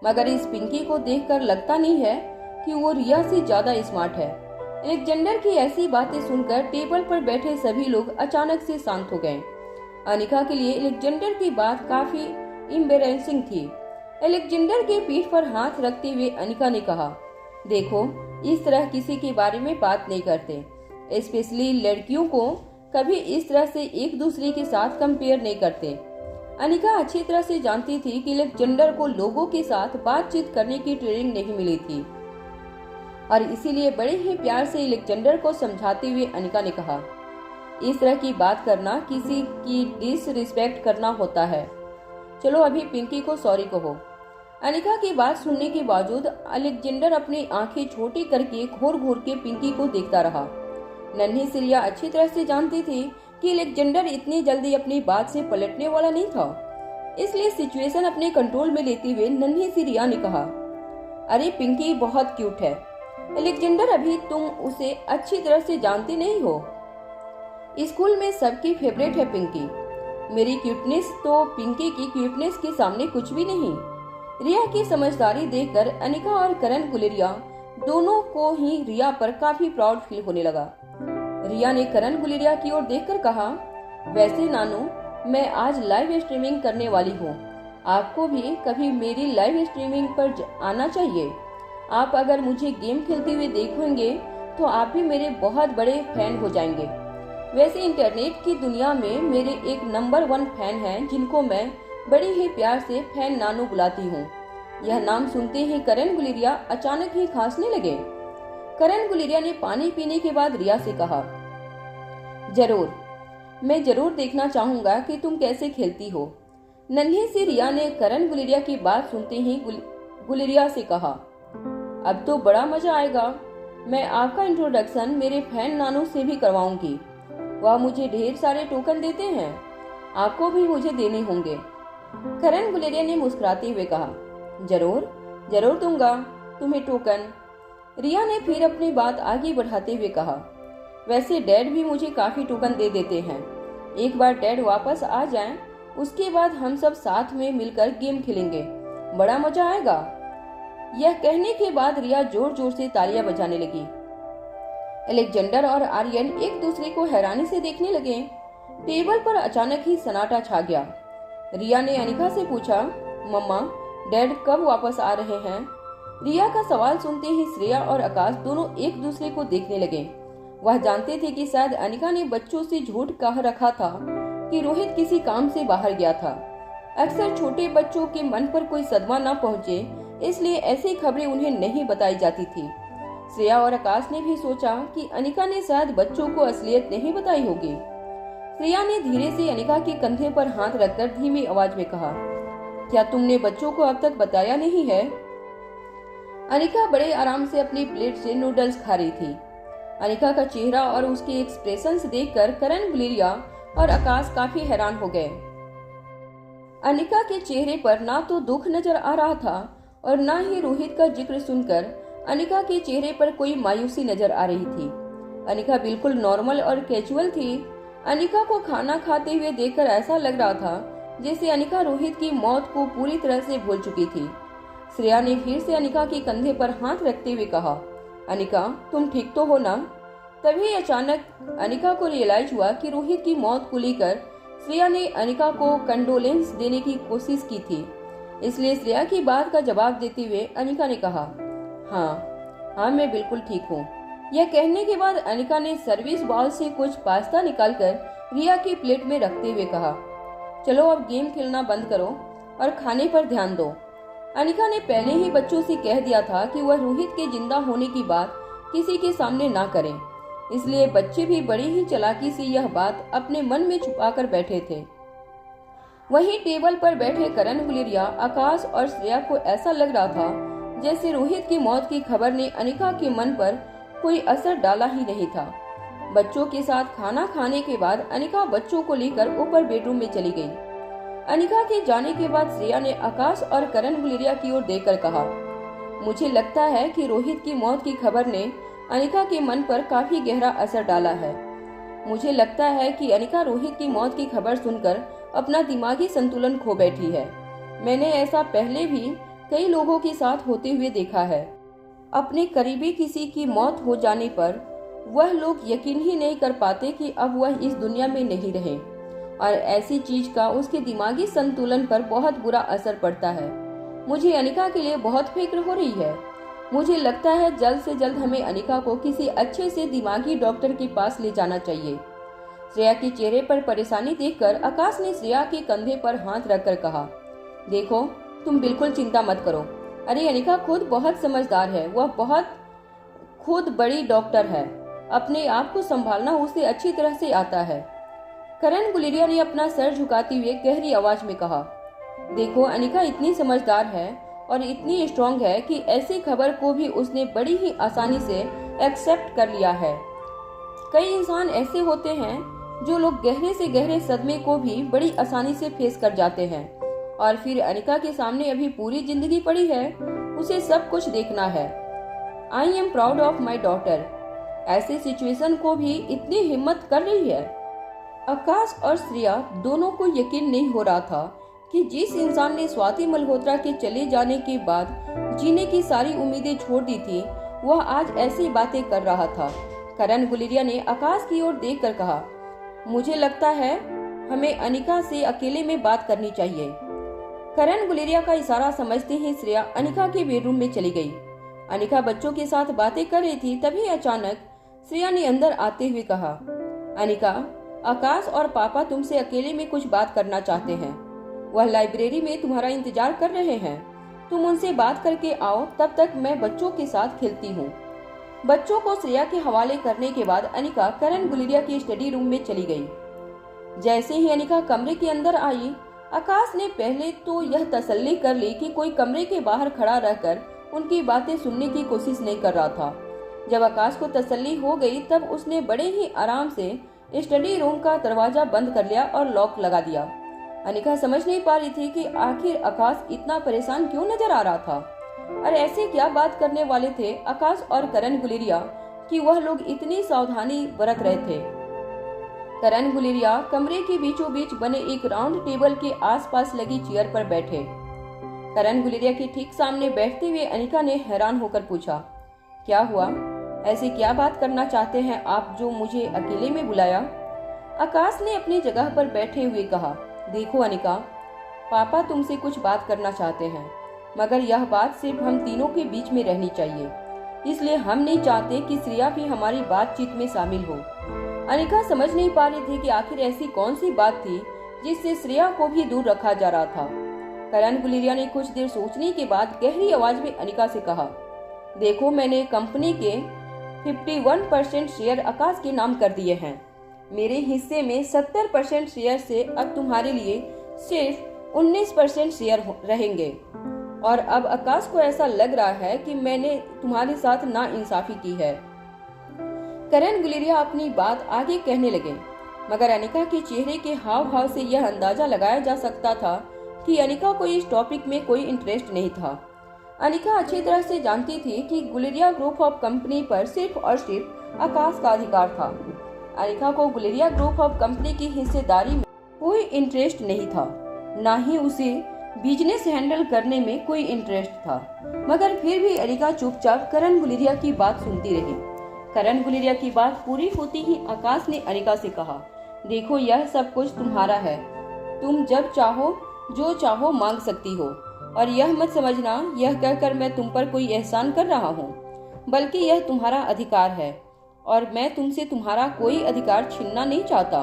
मगर इस पिंकी को देखकर लगता नहीं है कि वो रिया से ज्यादा स्मार्ट है। अलेक्जेंडर की ऐसी बातें सुनकर टेबल पर बैठे सभी लोग अचानक से शांत हो गए। अनिका के लिए अलेक्जेंडर की बात काफी एम्बैरेसिंग थी। अलेक्जेंडर के पीठ पर हाथ रखते हुए अनिका ने कहा, देखो, इस तरह किसी के बारे में बात नहीं करते, स्पेशली लड़कियों को कभी इस तरह से एक दूसरे के साथ कंपेयर नहीं करते। अनिका अच्छी तरह से जानती थी कि अलेक्जेंडर को लोगों के साथ बातचीत करने की ट्रेनिंग नहीं मिली थी और इसीलिए बड़े ही प्यार से अलेक्जेंडर को समझाते हुए अनिका ने कहा, इस तरह की बात करना किसी की डिसरिस्पेक्ट करना होता है। चलो अभी पिंकी को सॉरी कहो। अनिका की बात सुनने के बावजूद अलेक्जेंडर अपनी आंखें छोटी करके घूर घूर के पिंकी को देखता रहा। नन्ही सी रिया अच्छी तरह से जानती थी कि अलेक्जेंडर इतनी जल्दी अपनी बात से पलटने वाला नहीं था, इसलिए सिचुएशन अपने कंट्रोल में लेते हुए नन्ही सी रिया ने कहा, अरे पिंकी बहुत क्यूट है। अलेक्जेंडर, अभी तुम उसे अच्छी तरह से जानते नहीं हो। स्कूल में सबकी फेवरेट है पिंकी। मेरी क्यूटनेस तो पिंकी की क्यूटनेस के सामने कुछ भी नहीं। रिया की समझदारी देखकर अनिका और करण गुलेरिया दोनों को ही रिया पर काफी प्राउड फील होने लगा। रिया ने करण गुलेरिया की ओर देखकर कहा, वैसे नानू, मैं आज लाइव स्ट्रीमिंग करने वाली हूँ। आपको भी कभी मेरी लाइव स्ट्रीमिंग पर आना चाहिए। आप अगर मुझे गेम खेलते हुए देखेंगे तो आप भी मेरे बहुत बड़े फैन हो जाएंगे। वैसे इंटरनेट की दुनिया में मेरे एक नंबर 1 फैन हैं जिनको मैं बड़ी ही प्यार से फैन नानू बुलाती हूँ। यह नाम सुनते ही करण गुलेरिया अचानक ही खांसने लगे। करण गुलेरिया ने पानी पीने के बाद रिया से कहा, जरूर, मैं जरूर देखना चाहूंगा कि तुम कैसे खेलती हो। नन्ही सी रिया ने करण गुलेरिया की बात सुनते ही गुलेरिया से कहा, अब तो बड़ा मजा आएगा। मैं आपका इंट्रोडक्शन मेरे फैन नानू से भी करवाऊंगी। वह मुझे ढेर सारे टोकन देते हैं, आपको भी मुझे देने होंगे। करण गुलेरिया ने मुस्कुराते हुए कहा, जरूर जरूर दूंगा तुम्हें टोकन। रिया ने फिर अपनी बात आगे बढ़ाते हुए कहा, वैसे डैड भी मुझे काफी टोकन दे देते हैं। एक बार डैड वापस आ जाएं, उसके बाद हम सब साथ में मिलकर गेम खेलेंगे, बड़ा मजा आएगा। यह कहने के बाद रिया जोर जोर से तालियां बजाने लगी। अलेक्जेंडर और आर्यन एक दूसरे को हैरानी से देखने लगे। टेबल पर अचानक ही सन्नाटा छा गया। रिया ने अनिका से पूछा, मम्मा, डैड कब वापस आ रहे हैं? रिया का सवाल सुनते ही श्रेया और आकाश दोनों एक दूसरे को देखने लगे। वह जानते थे कि शायद अनिका ने बच्चों से झूठ कह रखा था कि रोहित किसी काम से बाहर गया था। अक्सर छोटे बच्चों के मन पर कोई सदमा न पहुंचे, इसलिए ऐसी खबरें उन्हें नहीं बताई जाती थी। श्रेया और आकाश ने भी सोचा कि अनिका ने शायद बच्चों को असलियत नहीं बताई होगी। श्रेया ने धीरे से अनिका के कंधे पर हाथ रखकर धीमी आवाज में कहा, क्या तुमने बच्चों को अब तक बताया नहीं है? अनिका बड़े आराम से अपनी प्लेट से नूडल्स खा रही थी। अनिका का चेहरा और उसके एक्सप्रेशंस देखकर करण गुलेरिया और आकाश काफी हैरान हो गए। अनिका के चेहरे पर ना तो दुख नजर आ रहा था और ना ही रोहित का जिक्र सुनकर अनिका के चेहरे पर कोई मायूसी नजर आ रही थी। अनिका बिल्कुल नॉर्मल और कैजुअल थी। अनिका को खाना खाते हुए देखकर ऐसा लग रहा था जैसे अनिका रोहित की मौत को पूरी तरह से भूल चुकी थी। श्रेया ने फिर से अनिका के कंधे पर हाथ रखते हुए कहा, अनिका, तुम ठीक तो हो ना? तभी अचानक अनिका को रियलाइज हुआ कि रोहित की मौत को लेकर श्रेया ने अनिका को कंडोलेंस देने की कोशिश की थी, इसलिए श्रेया की बात का जवाब देते हुए अनिका ने कहा, हाँ मैं बिल्कुल ठीक हूँ। यह कहने के बाद अनिका ने सर्विस बॉल से कुछ पास्ता निकालकर रिया की प्लेट में रखते हुए कहा, चलो अब गेम खेलना बंद करो और खाने पर ध्यान दो। अनिका ने पहले ही बच्चों से कह दिया था कि वह रोहित के जिंदा होने की बात किसी के सामने ना करें, इसलिए बच्चे भी बड़ी ही चालाकी से यह बात अपने मन में छुपाकर बैठे थे। वहीं टेबल पर बैठे करण गुलेरिया, आकाश और श्रेया को ऐसा लग रहा था जैसे रोहित की मौत की खबर ने अनिका के मन पर कोई असर डाला ही नहीं था। बच्चों के साथ खाना खाने के बाद अनिका बच्चों को लेकर ऊपर बेडरूम में चली गई। अनिका के जाने के बाद श्रेया ने आकाश और करण गुलेरिया की ओर देखकर कहा, मुझे लगता है कि रोहित की मौत की खबर ने अनिका के मन पर काफी गहरा असर डाला है। मुझे लगता है कि अनिका रोहित की मौत की खबर सुनकर अपना दिमागी संतुलन खो बैठी है। मैंने ऐसा पहले भी कई लोगों के साथ होते हुए देखा है। अपने करीबी किसी की मौत हो जाने पर वह लोग यकीन ही नहीं कर पाते कि अब वह इस दुनिया में नहीं रहे, और ऐसी चीज का उसके दिमागी संतुलन पर बहुत बुरा असर पड़ता है। मुझे अनिका के लिए बहुत फिक्र हो रही है। मुझे लगता है जल्द से जल्द हमें अनिका को किसी अच्छे से दिमागी डॉक्टर के पास ले जाना चाहिए। श्रेया के चेहरे पर परेशानी देखकर आकाश ने श्रेया के कंधे पर हाथ रखकर कहा, देखो तुम बिल्कुल चिंता मत करो। अरे अनिका खुद बहुत समझदार है, वह बहुत खुद बड़ी डॉक्टर है। अपने आप को संभालना उसे अच्छी तरह से आता है। करण गुलेरिया ने अपना सर झुकाते हुए गहरी आवाज में कहा, देखो अनिका इतनी समझदार है और इतनी स्ट्रांग है कि ऐसी खबर को भी उसने बड़ी ही आसानी से एक्सेप्ट कर लिया है। कई इंसान ऐसे होते हैं जो लोग गहरे से गहरे सदमे को भी बड़ी आसानी से फेस कर जाते हैं, और फिर अनिका के सामने अभी पूरी जिंदगी पड़ी है, उसे सब कुछ देखना है। I am proud of my daughter. ऐसे सिचुएशन को भी इतनी हिम्मत कर रही है। आकाश और श्रेया दोनों को यकीन नहीं हो रहा था कि जिस इंसान ने स्वाति मल्होत्रा के चले जाने के बाद जीने की सारी उम्मीदें छोड़ दी थी, वह आज ऐसी बातें कर रहा था। करण गुलेरिया ने आकाश की ओर देखकर कहा, मुझे लगता है हमें अनिका से अकेले में बात करनी चाहिए। करण गुलेरिया का इशारा समझते ही श्रेया अनिका के बेडरूम में चली गई। अनिका बच्चों के साथ बातें कर रही थी, तभी अचानक श्रेया ने अंदर आते हुए कहा, अनिका, आकाश और पापा तुमसे अकेले में कुछ बात करना चाहते हैं। वह लाइब्रेरी में तुम्हारा इंतजार कर रहे हैं। तुम उनसे बात करके आओ, तब तक मैं बच्चों के साथ खेलती हूँ। बच्चों को श्रेया के हवाले करने के बाद अनिका करण गुलेरिया की स्टडी रूम में चली गई। जैसे ही अनिका कमरे के अंदर आई, आकाश ने पहले तो यह तसल्ली कर ली कि कोई कमरे के बाहर खड़ा रहकर उनकी बातें सुनने की कोशिश नहीं कर रहा था। जब आकाश को तसल्ली हो गई, तब उसने बड़े ही आराम से स्टडी रूम का दरवाजा बंद कर लिया और लॉक लगा दिया। अनिका समझ नहीं पा रही थी कि आखिर आकाश इतना परेशान क्यों नजर आ रहा था, और ऐसे क्या बात करने वाले थे आकाश और करण गुलेरिया कि वह लोग इतनी सावधानी बरत रहे थे। करण गुलेरिया कमरे के बीचों बीच बने एक राउंड टेबल के आसपास लगी चेयर पर बैठे। करण गुलेरिया के ठीक सामने बैठते हुए अनिका ने हैरान होकर पूछा, क्या हुआ? ऐसे क्या बात करना चाहते हैं आप जो मुझे अकेले में बुलाया? आकाश ने अपनी जगह पर बैठे हुए कहा, देखो अनिका, पापा तुमसे कुछ बात करना चाहते हैं, मगर यह बात सिर्फ हम तीनों के बीच में रहनी चाहिए, इसलिए हम नहीं चाहते कि श्रेया भी हमारी बातचीत में शामिल हो। अनिका समझ नहीं पा रही थी कि आखिर ऐसी कौन सी बात थी जिससे श्रेया को भी दूर रखा जा रहा था। करण गुलेरिया ने कुछ देर सोचने के बाद गहरी आवाज में अनिका से कहा, देखो मैंने कंपनी के 51% शेयर आकाश के नाम कर दिए हैं। मेरे हिस्से में 70% शेयर से अब तुम्हारे लिए सिर्फ 19% शेयर रहेंगे, और अब आकाश को ऐसा लग रहा है कि मैंने तुम्हारे साथ नाइंसाफी की है। करण गुलेरिया अपनी बात आगे कहने लगे, मगर अनिका के चेहरे के हाव भाव से यह अंदाजा लगाया जा सकता था कि अनिका को इस टॉपिक में कोई इंटरेस्ट नहीं था। अनिका अच्छी तरह से जानती थी कि गुलेरिया ग्रुप ऑफ कंपनी पर सिर्फ और सिर्फ आकाश का अधिकार था। अनिका को गुलेरिया ग्रुप ऑफ कंपनी की हिस्सेदारी में कोई इंटरेस्ट नहीं था, न ही उसे बिजनेस हैंडल करने में कोई इंटरेस्ट था। मगर फिर भी अनिका चुपचाप करण गुलेरिया की बात सुनती रही। करण गुलेरिया की बात पूरी होती ही आकाश ने अनिका से कहा, देखो, यह सब कुछ तुम्हारा है। तुम जब चाहो जो चाहो मांग सकती हो। और यह मत समझना यह कहकर मैं तुम पर कोई एहसान कर रहा हूँ, बल्कि यह तुम्हारा अधिकार है और मैं तुमसे तुम्हारा कोई अधिकार छीनना नहीं चाहता।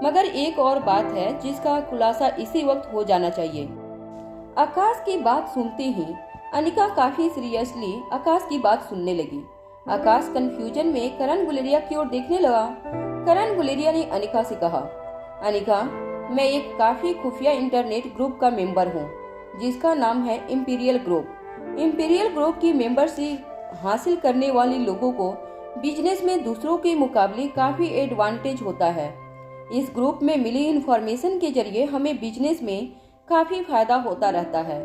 मगर एक और बात है जिसका खुलासा इसी वक्त हो जाना चाहिए। आकाश की बात सुनते ही अनिका काफी सीरियसली आकाश की बात सुनने लगी। आकाश कंफ्यूजन में करण गुलेरिया की ओर देखने लगा। करण गुलेरिया ने अनिका से कहा, अनिका, मैं एक काफी खुफिया इंटरनेट ग्रुप का मेंबर हूँ जिसका नाम है इंपीरियल ग्रुप। इंपीरियल ग्रुप की मेंबरशिप हासिल करने वाले लोगों को बिजनेस में दूसरों के मुकाबले काफी एडवांटेज होता है। इस ग्रुप में मिली इंफॉर्मेशन के जरिए हमें बिजनेस में काफी फायदा होता रहता है।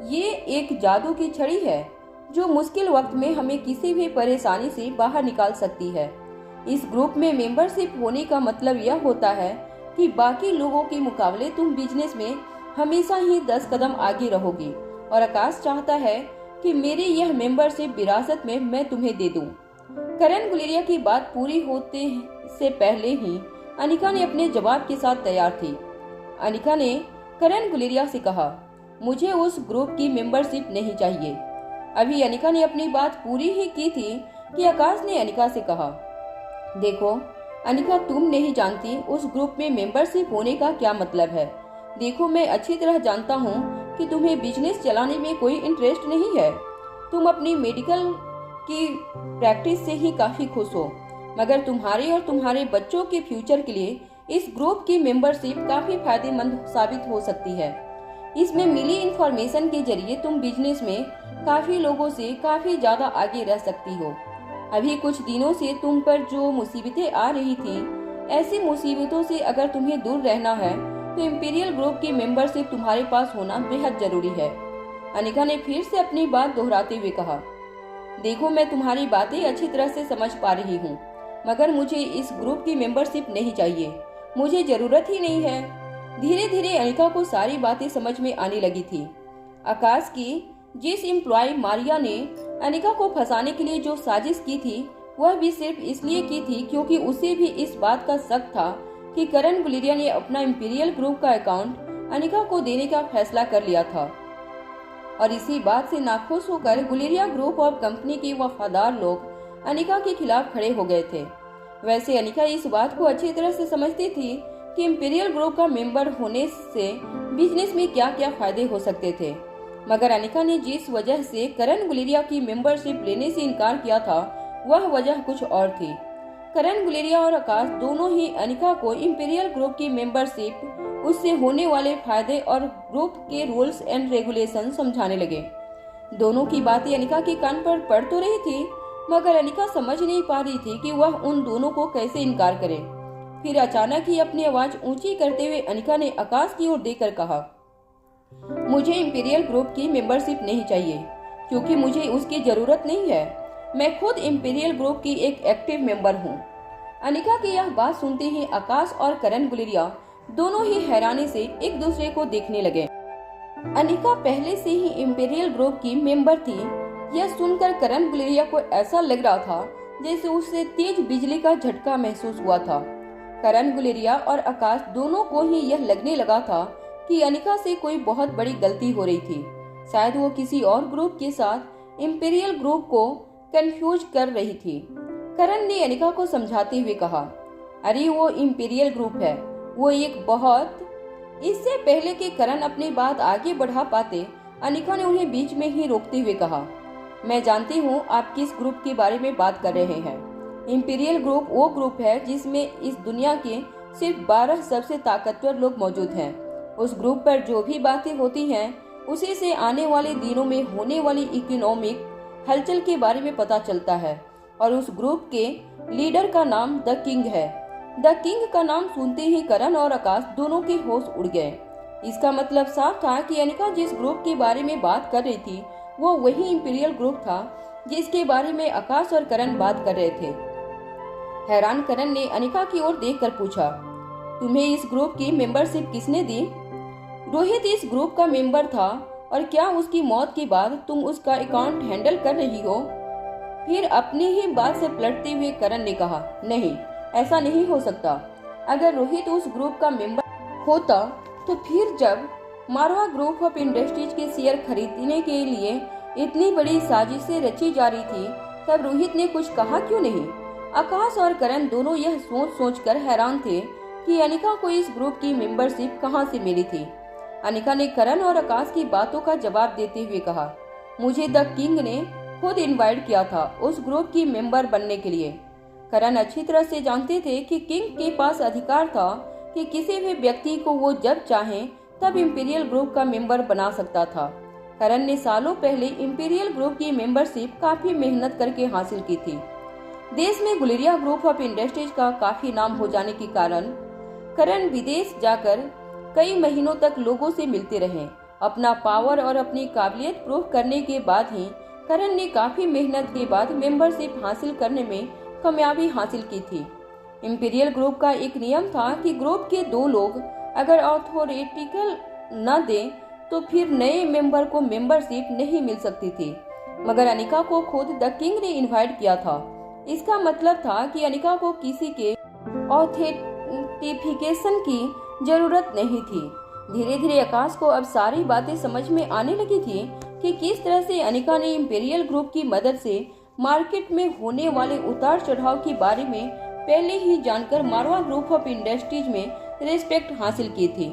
ये एक जादू की छड़ी है जो मुश्किल वक्त में हमें किसी भी परेशानी से बाहर निकाल सकती है। इस ग्रुप में मेंबरशिप होने का मतलब यह होता है कि बाकी लोगों के मुकाबले तुम बिजनेस में हमेशा ही 10 कदम आगे रहोगी। और आकाश चाहता है कि मेरी यह मेंबरशिप विरासत में मैं तुम्हें दे दूं। करण गुलेरिया की बात पूरी होते से पहले ही अनिका ने अपने जवाब के साथ तैयार थी। अनिका ने करण गुलेरिया से कहा, मुझे उस ग्रुप की मेंबरशिप नहीं चाहिए। अभी अनिका ने अपनी बात पूरी ही की थी कि आकाश ने अनिका से कहा, देखो अनिका, तुम नहीं जानती उस ग्रुप में मेंबरशिप होने का क्या मतलब है। देखो, मैं अच्छी तरह जानता हूँ कि तुम्हें बिजनेस चलाने में कोई इंटरेस्ट नहीं है। तुम अपनी मेडिकल की प्रैक्टिस से ही काफी खुश हो, मगर तुम्हारे और तुम्हारे बच्चों के फ्यूचर के लिए इस ग्रुप की मेंबरशिप काफी फायदेमंद साबित हो सकती है। इसमें मिली इंफॉर्मेशन के जरिए तुम बिजनेस में काफी लोगों से काफी ज्यादा आगे रह सकती हो। अभी कुछ दिनों से तुम पर जो मुसीबतें आ रही थी, ऐसी मुसीबतों से अगर तुम्हें दूर रहना है तो इंपीरियल ग्रुप की मेंबरशिप तुम्हारे पास होना बेहद जरूरी है। अनिका ने फिर से अपनी बात दोहराते हुए कहा, देखो, मैं तुम्हारी बातें अच्छी तरह से समझ पा रही हूँ, मगर मुझे इस ग्रुप की मेंबरशिप नहीं चाहिए। मुझे जरूरत ही नहीं है। धीरे धीरे अनिका को सारी बातें समझ में आने लगी थी। आकाश की जिस एम्प्लॉय मारिया ने अनिका को फंसाने के लिए जो साजिश की थी, वह भी सिर्फ इसलिए की थी क्योंकि उसे भी इस बात का शक था कि करण गुलेरिया ने अपना इंपीरियल ग्रुप का अकाउंट अनिका को देने का फैसला कर लिया था। और इसी बात से नाखुश होकर गुलेरिया ग्रुप और कंपनी के वफादार लोग अनिका के खिलाफ खड़े हो गए थे। वैसे अनिका इस बात को अच्छी तरह से समझती थी कि इंपीरियल ग्रुप का मेंबर होने से बिजनेस में क्या क्या फायदे हो सकते थे, मगर अनिका ने जिस वजह से करण गुलेरिया की मेंबरशिप लेने से इनकार किया था, वह वजह कुछ और थी। करण गुलेरिया और आकाश दोनों ही अनिका को इंपीरियल ग्रुप की मेंबरशिप, उससे होने वाले फायदे और ग्रुप के रूल्स एंड रेगुलेशन समझाने लगे। दोनों की बातें अनिका के कान पर पड़ तो रही थी, मगर अनिका समझ नहीं पा रही थी कि वह उन दोनों को कैसे इनकार करे। फिर अचानक ही अपनी आवाज ऊंची करते हुए अनिका ने आकाश की ओर देखकर कहा, मुझे इंपीरियल ग्रुप की मेंबरशिप नहीं चाहिए क्योंकि मुझे उसकी जरूरत नहीं है। मैं खुद इंपीरियल ग्रुप की एक एक्टिव मेंबर हूँ। अनिका की यह बात सुनते ही आकाश और करण गुलेरिया दोनों ही हैरानी से एक दूसरे को देखने लगे। अनिका पहले से ही इंपीरियल ग्रुप की मेंबर थी। यह सुनकर करण गुलेरिया को ऐसा लग रहा था जैसे उसे तेज बिजली का झटका महसूस हुआ था। करण गुलेरिया और आकाश दोनों को ही यह लगने लगा था कि अनिका से कोई बहुत बड़ी गलती हो रही थी। शायद वो किसी और ग्रुप के साथ इंपीरियल ग्रुप को कंफ्यूज कर रही थी। करण ने अनिका को समझाते हुए कहा, अरे वो इंपीरियल ग्रुप है, वो एक बहुत। इससे पहले कि करण अपनी बात आगे बढ़ा पाते, अनिका ने उन्हें बीच में ही रोकते हुए कहा, मैं जानती हूँ आप किस ग्रुप के बारे में बात कर रहे हैं। इंपीरियल ग्रुप वो ग्रुप है जिसमें इस दुनिया के सिर्फ 12 सबसे ताकतवर लोग मौजूद हैं। उस ग्रुप पर जो भी बातें होती हैं, उसी से आने वाले दिनों में होने वाली इकोनॉमिक हलचल के बारे में पता चलता है। और उस ग्रुप के लीडर का नाम द किंग है। द किंग का नाम सुनते ही करण और आकाश दोनों के होश उड़ गए। इसका मतलब साफ था कि अनिका जिस ग्रुप के बारे में बात कर रही थी, वो वही इंपीरियल ग्रुप था जिसके बारे में आकाश और करण बात कर रहे थे। हैरान करण ने अनिका की ओर देखकर पूछा, तुम्हें इस ग्रुप की मेंबरशिप किसने दी? रोहित इस ग्रुप का मेंबर था और क्या उसकी मौत के बाद तुम उसका अकाउंट हैंडल कर रही हो? फिर अपनी ही बात से पलटते हुए करण ने कहा, नहीं, ऐसा नहीं हो सकता। अगर रोहित उस ग्रुप का मेंबर होता तो फिर जब मारवा ग्रुप ऑफ इंडस्ट्रीज के शेयर खरीदने के लिए इतनी बड़ी साजिशें रची जा रही थी, तब रोहित ने कुछ कहा क्यों नहीं? आकाश और करण दोनों यह सोच कर हैरान थे कि अनिका को इस ग्रुप की मेंबरशिप कहां से मिली थी। अनिका ने करण और आकाश की बातों का जवाब देते हुए कहा, मुझे द किंग ने खुद इनवाइट किया था उस ग्रुप की मेंबर बनने के लिए। करण अच्छी तरह से जानते थे कि किंग के पास अधिकार था कि किसी भी व्यक्ति को वो जब चाहे तब इंपीरियल ग्रुप का मेंबर बना सकता था। करण ने सालों पहले इंपीरियल ग्रुप की मेंबरशिप काफी मेहनत करके हासिल की थी। देश में गुलेरिया ग्रुप ऑफ इंडस्ट्रीज का काफी नाम हो जाने के कारण करण विदेश जाकर कई महीनों तक लोगों से मिलते रहे। अपना पावर और अपनी काबिलियत प्रूव करने के बाद ही करण ने काफी मेहनत के बाद मेंबरशिप हासिल करने में कामयाबी हासिल की थी। इंपीरियल ग्रुप का एक नियम था कि ग्रुप के 2 लोग अगर अथॉरिटिकल न दें तो फिर नए मेंबर को मेंबरशिप नहीं मिल सकती थी। मगर अनिका को खुद द किंग ने इनवाइट किया था। इसका मतलब था कि अनिका को किसी के ऑथेंटिफिकेशन की जरूरत नहीं थी। धीरे धीरे आकाश को अब सारी बातें समझ में आने लगी थी कि किस तरह से अनिका ने इंपीरियल ग्रुप की मदद से मार्केट में होने वाले उतार चढ़ाव के बारे में पहले ही जानकर मारवा ग्रुप ऑफ इंडस्ट्रीज में रिस्पेक्ट हासिल की थी।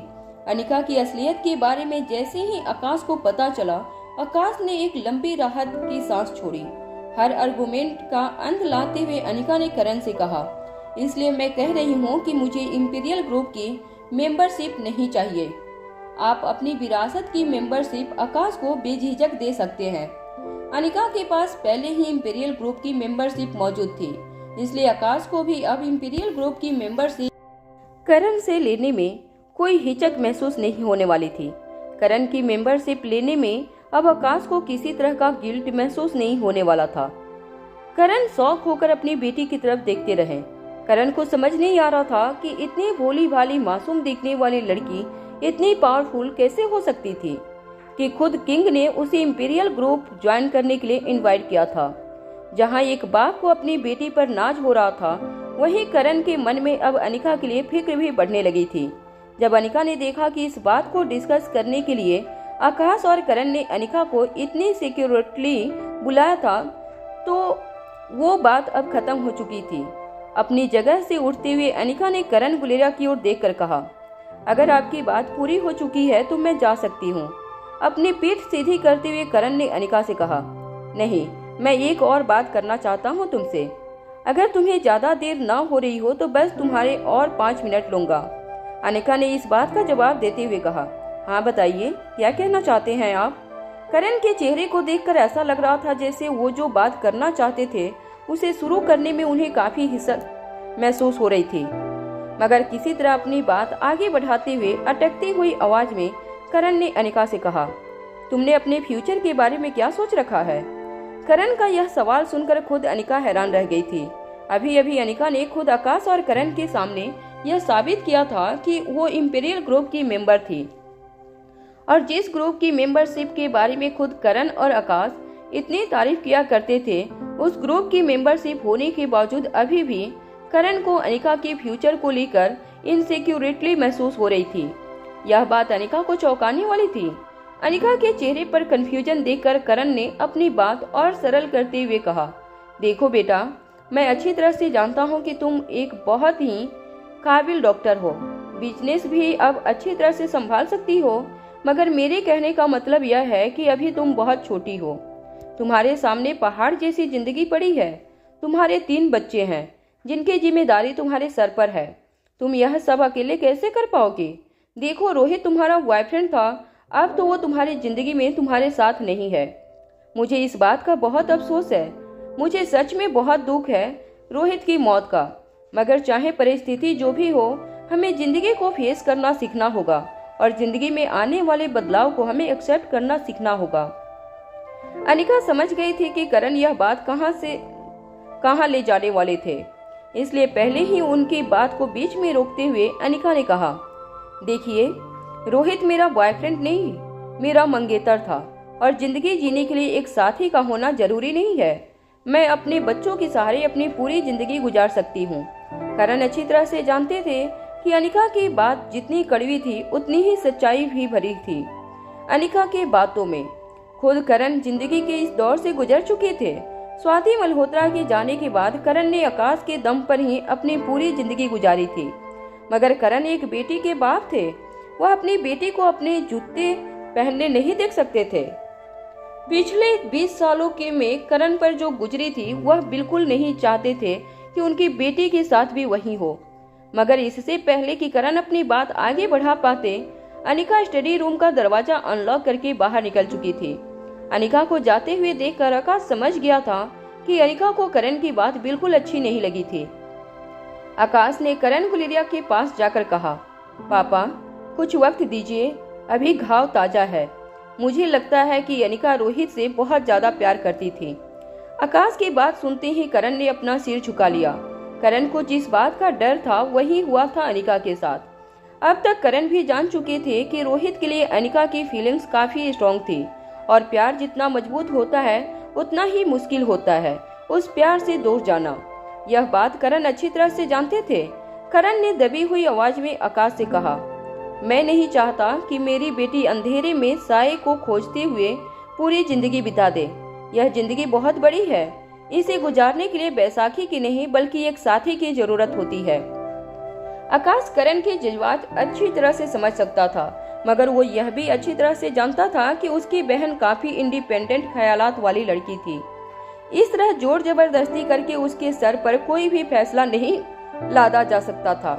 अनिका की असलियत के बारे में जैसे ही आकाश को पता चला, आकाश ने एक लंबी राहत की सांस छोड़ी। हर आर्गुमेंट का अंत लाते हुए अनिका ने करण से कहा, इसलिए मैं कह रही हूँ कि मुझे इंपीरियल ग्रुप की मेंबरशिप नहीं चाहिए। आप अपनी विरासत की मेंबरशिप आकाश को बेझिझक दे सकते हैं। अनिका के पास पहले ही इंपीरियल ग्रुप की मेंबरशिप मौजूद थी, इसलिए आकाश को भी अब इंपीरियल ग्रुप की मेंबरशिप करण से लेने में कोई हिचक महसूस नहीं होने वाली थी। करण की मेंबरशिप लेने में अब आकाश को किसी तरह का गिल्ट महसूस नहीं होने वाला था। करण शौक होकर अपनी बेटी की तरफ देखते रहे। करण को समझ नहीं आ रहा था कि इतनी भोली भाली मासूम दिखने वाली लड़की इतनी पावरफुल कैसे हो सकती थी कि खुद किंग ने उसे इंपीरियल ग्रुप ज्वाइन करने के लिए इनवाइट किया था। जहां एक बाप को अपनी बेटी पर नाज हो रहा था, वहीं करण के मन में अब अनिका के लिए फिक्र भी बढ़ने लगी थी। जब अनिका ने देखा कि इस बात को डिस्कस करने के लिए आकाश और करण ने अनिका को इतनी सिक्योरिटली बुलाया था, तो वो बात अब खत्म हो चुकी थी। अपनी जगह से उठते हुए अनिका ने करण गुलेरिया की ओर देखकर कहा, अगर आपकी बात पूरी हो चुकी है तो मैं जा सकती हूँ। अपनी पीठ सीधी करते हुए करण ने अनिका से कहा, नहीं, मैं एक और बात करना चाहता हूँ तुमसे। अगर तुम्हें ज्यादा देर ना हो रही हो तो बस तुम्हारे और 5 मिनट लूंगा। अनिका ने इस बात का जवाब देते हुए कहा, हाँ बताइए, क्या कहना चाहते हैं आप? करण के चेहरे को देखकर ऐसा लग रहा था जैसे वो जो बात करना चाहते थे उसे शुरू करने में उन्हें काफी हिचक महसूस हो रही थी। मगर किसी तरह अपनी बात आगे बढ़ाते हुए अटकती हुई आवाज में करण ने अनिका से कहा, तुमने अपने फ्यूचर के बारे में क्या सोच रखा है? करण का यह सवाल सुनकर खुद अनिका हैरान रह गई थी। अभी अभी अनिका ने खुद आकाश और करण के सामने यह साबित किया था कि वो इंपीरियल ग्रुप की मेंबर थी, और जिस ग्रुप की मेंबरशिप के बारे में खुद करण और आकाश इतनी तारीफ किया करते थे, उस ग्रुप की मेंबरशिप होने के बावजूद अभी भी करण को अनिका के फ्यूचर को लेकर इनसिक्योरिटी महसूस हो रही थी। यह बात अनिका को चौंकाने वाली थी। अनिका के चेहरे पर कंफ्यूजन देखकर करण ने अपनी बात और सरल करते हुए कहा, देखो बेटा, मैं अच्छी तरह से जानता हूँ कि तुम एक बहुत ही काबिल डॉक्टर हो, बिजनेस भी अब अच्छी तरह से संभाल सकती हो, मगर मेरे कहने का मतलब यह है कि अभी तुम बहुत छोटी हो। तुम्हारे सामने पहाड़ जैसी जिंदगी पड़ी है। तुम्हारे 3 बच्चे हैं जिनकी जिम्मेदारी तुम्हारे सर पर है। तुम यह सब अकेले कैसे कर पाओगे? देखो, रोहित तुम्हारा बॉयफ्रेंड था, अब तो वो तुम्हारी जिंदगी में तुम्हारे साथ नहीं है। मुझे इस बात का बहुत अफसोस है। मुझे सच में बहुत दुख है रोहित की मौत का, मगर चाहे परिस्थिति जो भी हो, हमें जिंदगी को फेस करना सीखना होगा और जिंदगी में आने वाले बदलाव को हमें एक्सेप्ट करना सीखना होगा। अनिका समझ गई थी कि करण यह बात कहां ले जाने वाले थे, इसलिए पहले ही उनकी बात को बीच में रोकते हुए अनिका ने कहा, देखिए, रोहित मेरा बॉयफ्रेंड नहीं, मेरा मंगेतर था, और जिंदगी जीने के लिए एक साथी का होना जरूरी नहीं है। मैं अपने बच्चों के सहारे अपनी पूरी जिंदगी गुजार सकती हूँ। करण अच्छी तरह से जानते थे कि अनिका की बात जितनी कड़वी थी उतनी ही सच्चाई भी भरी थी। अनिका के बातों में खुद करण जिंदगी के इस दौर से गुजर चुके थे। स्वाति मल्होत्रा के जाने के बाद करण ने आकाश के दम पर ही अपनी पूरी जिंदगी गुजारी थी, मगर करण एक बेटी के बाप थे। वह अपनी बेटी को अपने जूते पहनने नहीं देख सकते थे। पिछले 20 सालों के में करण पर जो गुजरी थी वह बिल्कुल नहीं चाहते थे कि उनकी बेटी के साथ भी वही हो। मगर इससे पहले कि करण अपनी बात आगे बढ़ा पाते, अनिका स्टडी रूम का दरवाजा अनलॉक करके बाहर निकल चुकी थी। अनिका को जाते हुए देखकर आकाश समझ गया था कि अनिका को करण की बात बिल्कुल अच्छी नहीं लगी थी। आकाश ने करण गुलेरिया के पास जाकर कहा, पापा कुछ वक्त दीजिए, अभी घाव ताजा है। मुझे लगता है कि अनिका रोहित से बहुत ज्यादा प्यार करती थी। आकाश की बात सुनते ही करण ने अपना सिर झुका लिया। करण को जिस बात का डर था वही हुआ था अनिका के साथ। अब तक करण भी जान चुके थे कि रोहित के लिए अनिका की फीलिंग्स काफी स्ट्रॉन्ग थी, और प्यार जितना मजबूत होता है उतना ही मुश्किल होता है उस प्यार से दूर जाना। यह बात करण अच्छी तरह से जानते थे। करण ने दबी हुई आवाज में आकाश से कहा, मैं नहीं चाहता कि मेरी बेटी अंधेरे में साए को खोजते हुए पूरी जिंदगी बिता दे। यह जिंदगी बहुत बड़ी है, इसे गुजारने के लिए बैसाखी की नहीं बल्कि एक साथी की जरूरत होती है। आकाश करण के जज्बात अच्छी तरह से समझ सकता था, मगर वो यह भी अच्छी तरह से जानता था कि उसकी बहन काफी इंडिपेंडेंट ख्यालात वाली लड़की थी। इस तरह जोर जबरदस्ती करके उसके सर पर कोई भी फैसला नहीं लादा जा सकता था।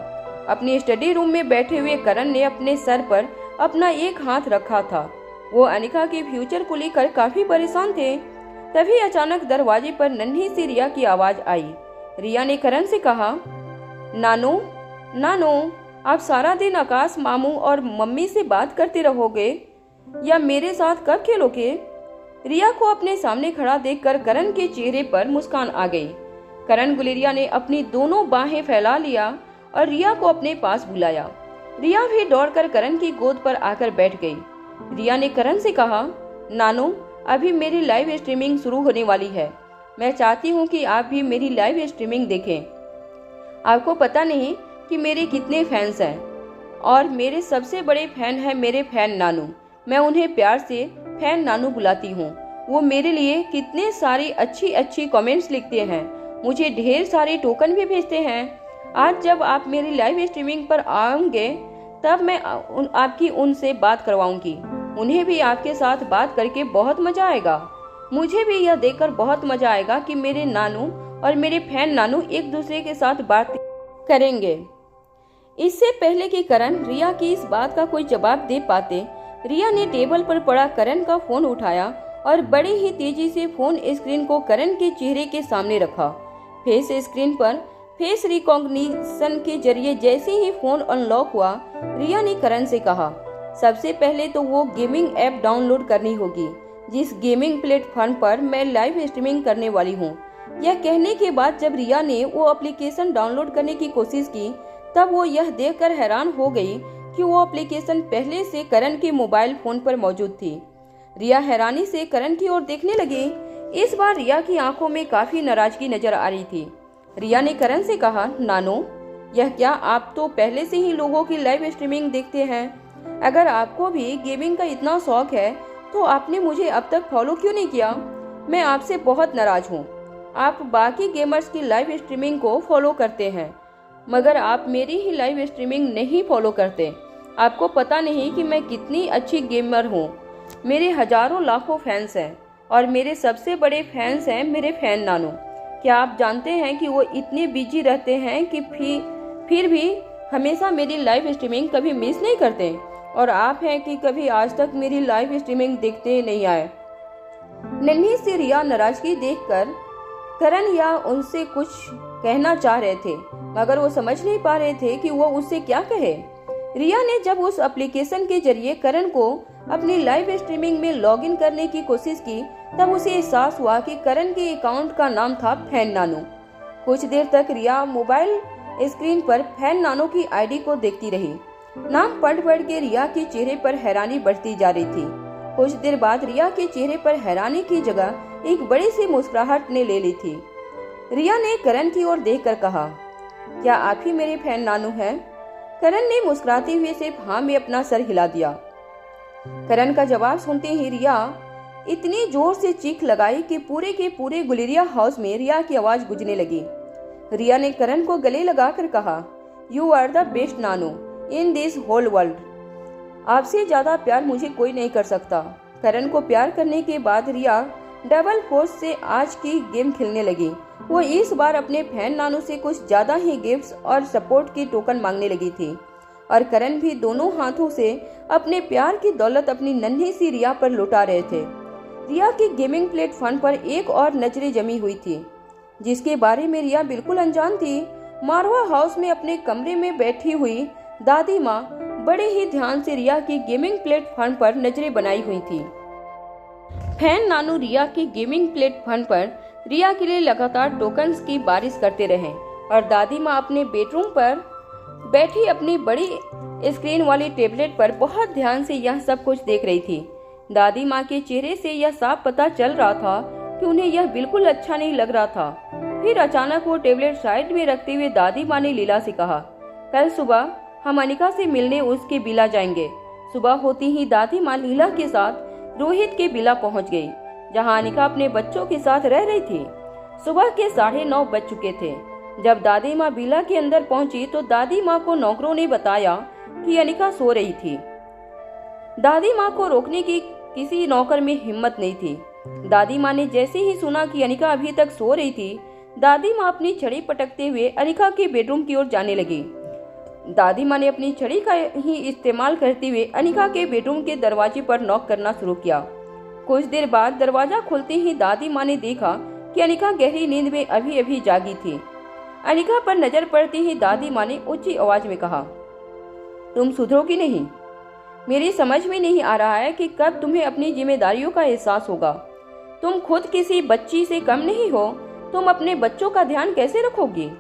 अपनी स्टडी रूम में बैठे हुए करण ने अपने सर पर अपना एक हाथ रखा था। वो अनिका के फ्यूचर को लेकर काफी परेशान थे। तभी अचानक दरवाजे पर नन्ही सी रिया की आवाज आई। रिया ने करण से कहा, नानो नानो, आप सारा दिन आकाश मामू और मम्मी से बात करते रहोगे या मेरे साथ कब खेलोगे? रिया को अपने सामने खड़ा देखकर करण के चेहरे पर मुस्कान आ गई। करण गुलेरिया ने अपनी दोनों बाहें फैला लिया और रिया को अपने पास बुलाया। रिया भी दौड़कर करण की गोद पर आकर बैठ गई। रिया ने करण से कहा, नानो, अभी मेरी लाइव स्ट्रीमिंग शुरू होने वाली है। मैं चाहती हूँ कि आप भी मेरी लाइव स्ट्रीमिंग देखें। आपको पता नहीं कि मेरे कितने फैंस हैं, और मेरे सबसे बड़े फैन है मेरे फैन नानू। मैं उन्हें प्यार से फैन नानू बुलाती हूँ। वो मेरे लिए कितने सारी अच्छी कमेंट्स लिखते हैं, मुझे ढेर सारे टोकन भी भेजते हैं। आज जब आप मेरी लाइव स्ट्रीमिंग पर आएंगे तब मैं आपकी उनसे बात करवाऊंगी। उन्हें भी आपके साथ बात करके बहुत मजा आएगा। मुझे भी यह देखकर बहुत मजा आएगा कि मेरे नानू और मेरे फैन नानू एक दूसरे के साथ बात करेंगे। इससे पहले कि करण रिया की इस बात का कोई जवाब दे पाते, रिया ने टेबल पर पड़ा करण का फोन उठाया और बड़ी ही तेजी से फोन स्क्रीन को करण के चेहरे के सामने रखा। फेस स्क्रीन पर फेस रिकॉग्निशन के जरिए जैसे ही फोन अनलॉक हुआ, रिया ने करण से कहा, सबसे पहले तो वो गेमिंग ऐप डाउनलोड करनी होगी जिस गेमिंग प्लेटफॉर्म पर मैं लाइव स्ट्रीमिंग करने वाली हूँ। यह कहने के बाद जब रिया ने वो एप्लीकेशन डाउनलोड करने की कोशिश की, तब वो यह देखकर हैरान हो गई कि वो एप्लीकेशन पहले से करण के मोबाइल फोन पर मौजूद थी। रिया हैरानी से करण की ओर देखने लगी। इस बार रिया की आंखों में काफी नाराजगी नजर आ रही थी। रिया ने करण से कहा, नानो, यह क्या आप तो पहले से ही लोगों की लाइव स्ट्रीमिंग देखते हैं? अगर आपको भी गेमिंग का इतना शौक है तो आपने मुझे अब तक फॉलो क्यों नहीं किया? मैं आपसे बहुत नाराज हूँ। आप बाकी गेमर्स की लाइव स्ट्रीमिंग को फॉलो करते हैं, मगर आप मेरी ही लाइव स्ट्रीमिंग नहीं फॉलो करते। आपको पता नहीं कि मैं कितनी अच्छी गेमर हूँ। मेरे हजारों लाखों फैंस हैं और मेरे सबसे बड़े फैंस हैं मेरे फैन नानू। क्या आप जानते हैं कि वो इतने बिजी रहते हैं कि फिर भी हमेशा मेरी लाइव स्ट्रीमिंग कभी मिस नहीं करते, और आप हैं कि कभी आज तक मेरी लाइव स्ट्रीमिंग देखते नहीं आए। नन्ही सी रिया नाराजगी देखकर करण या उनसे कुछ कहना चाह रहे थे, मगर वो समझ नहीं पा रहे थे कि वो उससे क्या कहे। रिया ने जब उस एप्लीकेशन के जरिए करण को अपनी लाइव स्ट्रीमिंग में लॉगिन करने की कोशिश की, तब उसे एहसास हुआ कि करण के अकाउंट का नाम था फैन नानू। कुछ देर तक रिया मोबाइल स्क्रीन पर फैन नानू की आईडी को देखती रही। नाम पढ़ के रिया के चेहरे पर हैरानी बढ़ती जा रही थी। कुछ देर बाद रिया के चेहरे पर हैरानी की जगह एक बड़ी सी मुस्कुराहट ने ले ली थी। रिया ने करण की ओर देखकर कहा, क्या आप ही मेरे फैन नानू हैं? करण ने मुस्कुराते हुए सिर्फ हाँ में अपना सर हिला दिया। करण का जवाब सुनते ही रिया इतनी जोर से चीख लगाई कि पूरे के पूरे गुलेरिया हाउस में रिया की आवाज गूंजने लगी। रिया ने करण को गले लगाकर कहा, यू आर द बेस्ट नानू इन दिस होल वर्ल्ड। आपसे ज्यादा प्यार मुझे कोई नहीं कर सकता। करण को प्यार करने के बाद रिया डबल फोर्स से आज की गेम खेलने लगी। वो इस बार अपने फैन नानू से कुछ ज्यादा ही गिफ्ट्स और सपोर्ट की टोकन मांगने लगी थी और करण भी दोनों हाथों से अपने प्यार की दौलत अपनी नन्ही सी रिया पर लुटा रहे थे। रिया की गेमिंग प्लेटफॉर्म पर एक और नजरें जमी हुई थी जिसके बारे में रिया बिल्कुल अनजान थी। मारवा हाउस में अपने कमरे में बैठी हुई दादी माँ बड़े ही ध्यान से रिया की गेमिंग प्लेटफॉर्म पर नजरें बनाई हुई थी। फैन नानू रिया की गेमिंग प्लेटफॉर्म पर रिया के लिए लगातार टोकन्स की बारिश करते रहे और दादी माँ अपने बेडरूम पर बैठी अपनी बड़ी स्क्रीन वाली टेबलेट पर बहुत ध्यान से यह सब कुछ देख रही थी। दादी माँ के चेहरे से यह साफ पता चल रहा था कि उन्हें यह बिल्कुल अच्छा नहीं लग रहा था। फिर अचानक वो टेबलेट साइड में रखते हुए दादी माँ ने लीला से कहा, कल सुबह हम अनिका से मिलने उसके बिला जाएंगे। सुबह होती ही दादी माँ लीला के साथ रोहित के बिला पहुंच गई जहां अनिका अपने बच्चों के साथ रह रही थी। सुबह के 9:30 बज चुके थे। जब दादी माँ बिला के अंदर पहुंची तो दादी माँ को नौकरों ने बताया कि अनिका सो रही थी। दादी माँ को रोकने की किसी नौकर में हिम्मत नहीं थी। दादी माँ ने जैसे ही सुना कि अनिका अभी तक सो रही थी, दादी माँ अपनी छड़ी पटकते हुए अनिका के बेडरूम की ओर जाने लगी। दादी माँ ने अपनी छड़ी का ही इस्तेमाल करते हुए अनिका के बेडरूम के दरवाजे पर नॉक करना शुरू किया। कुछ देर बाद दरवाजा खुलते ही दादी माँ ने देखा कि अनिका गहरी नींद में अभी अभी जागी थी। अनिका पर नजर पड़ते ही दादी माँ ने ऊंची आवाज में कहा, तुम सुधरोगी नहीं। मेरी समझ में नहीं आ रहा है कि कब तुम्हें अपनी जिम्मेदारियों का एहसास होगा। तुम खुद किसी बच्ची से कम नहीं हो, तुम अपने बच्चों का ध्यान कैसे रखोगी।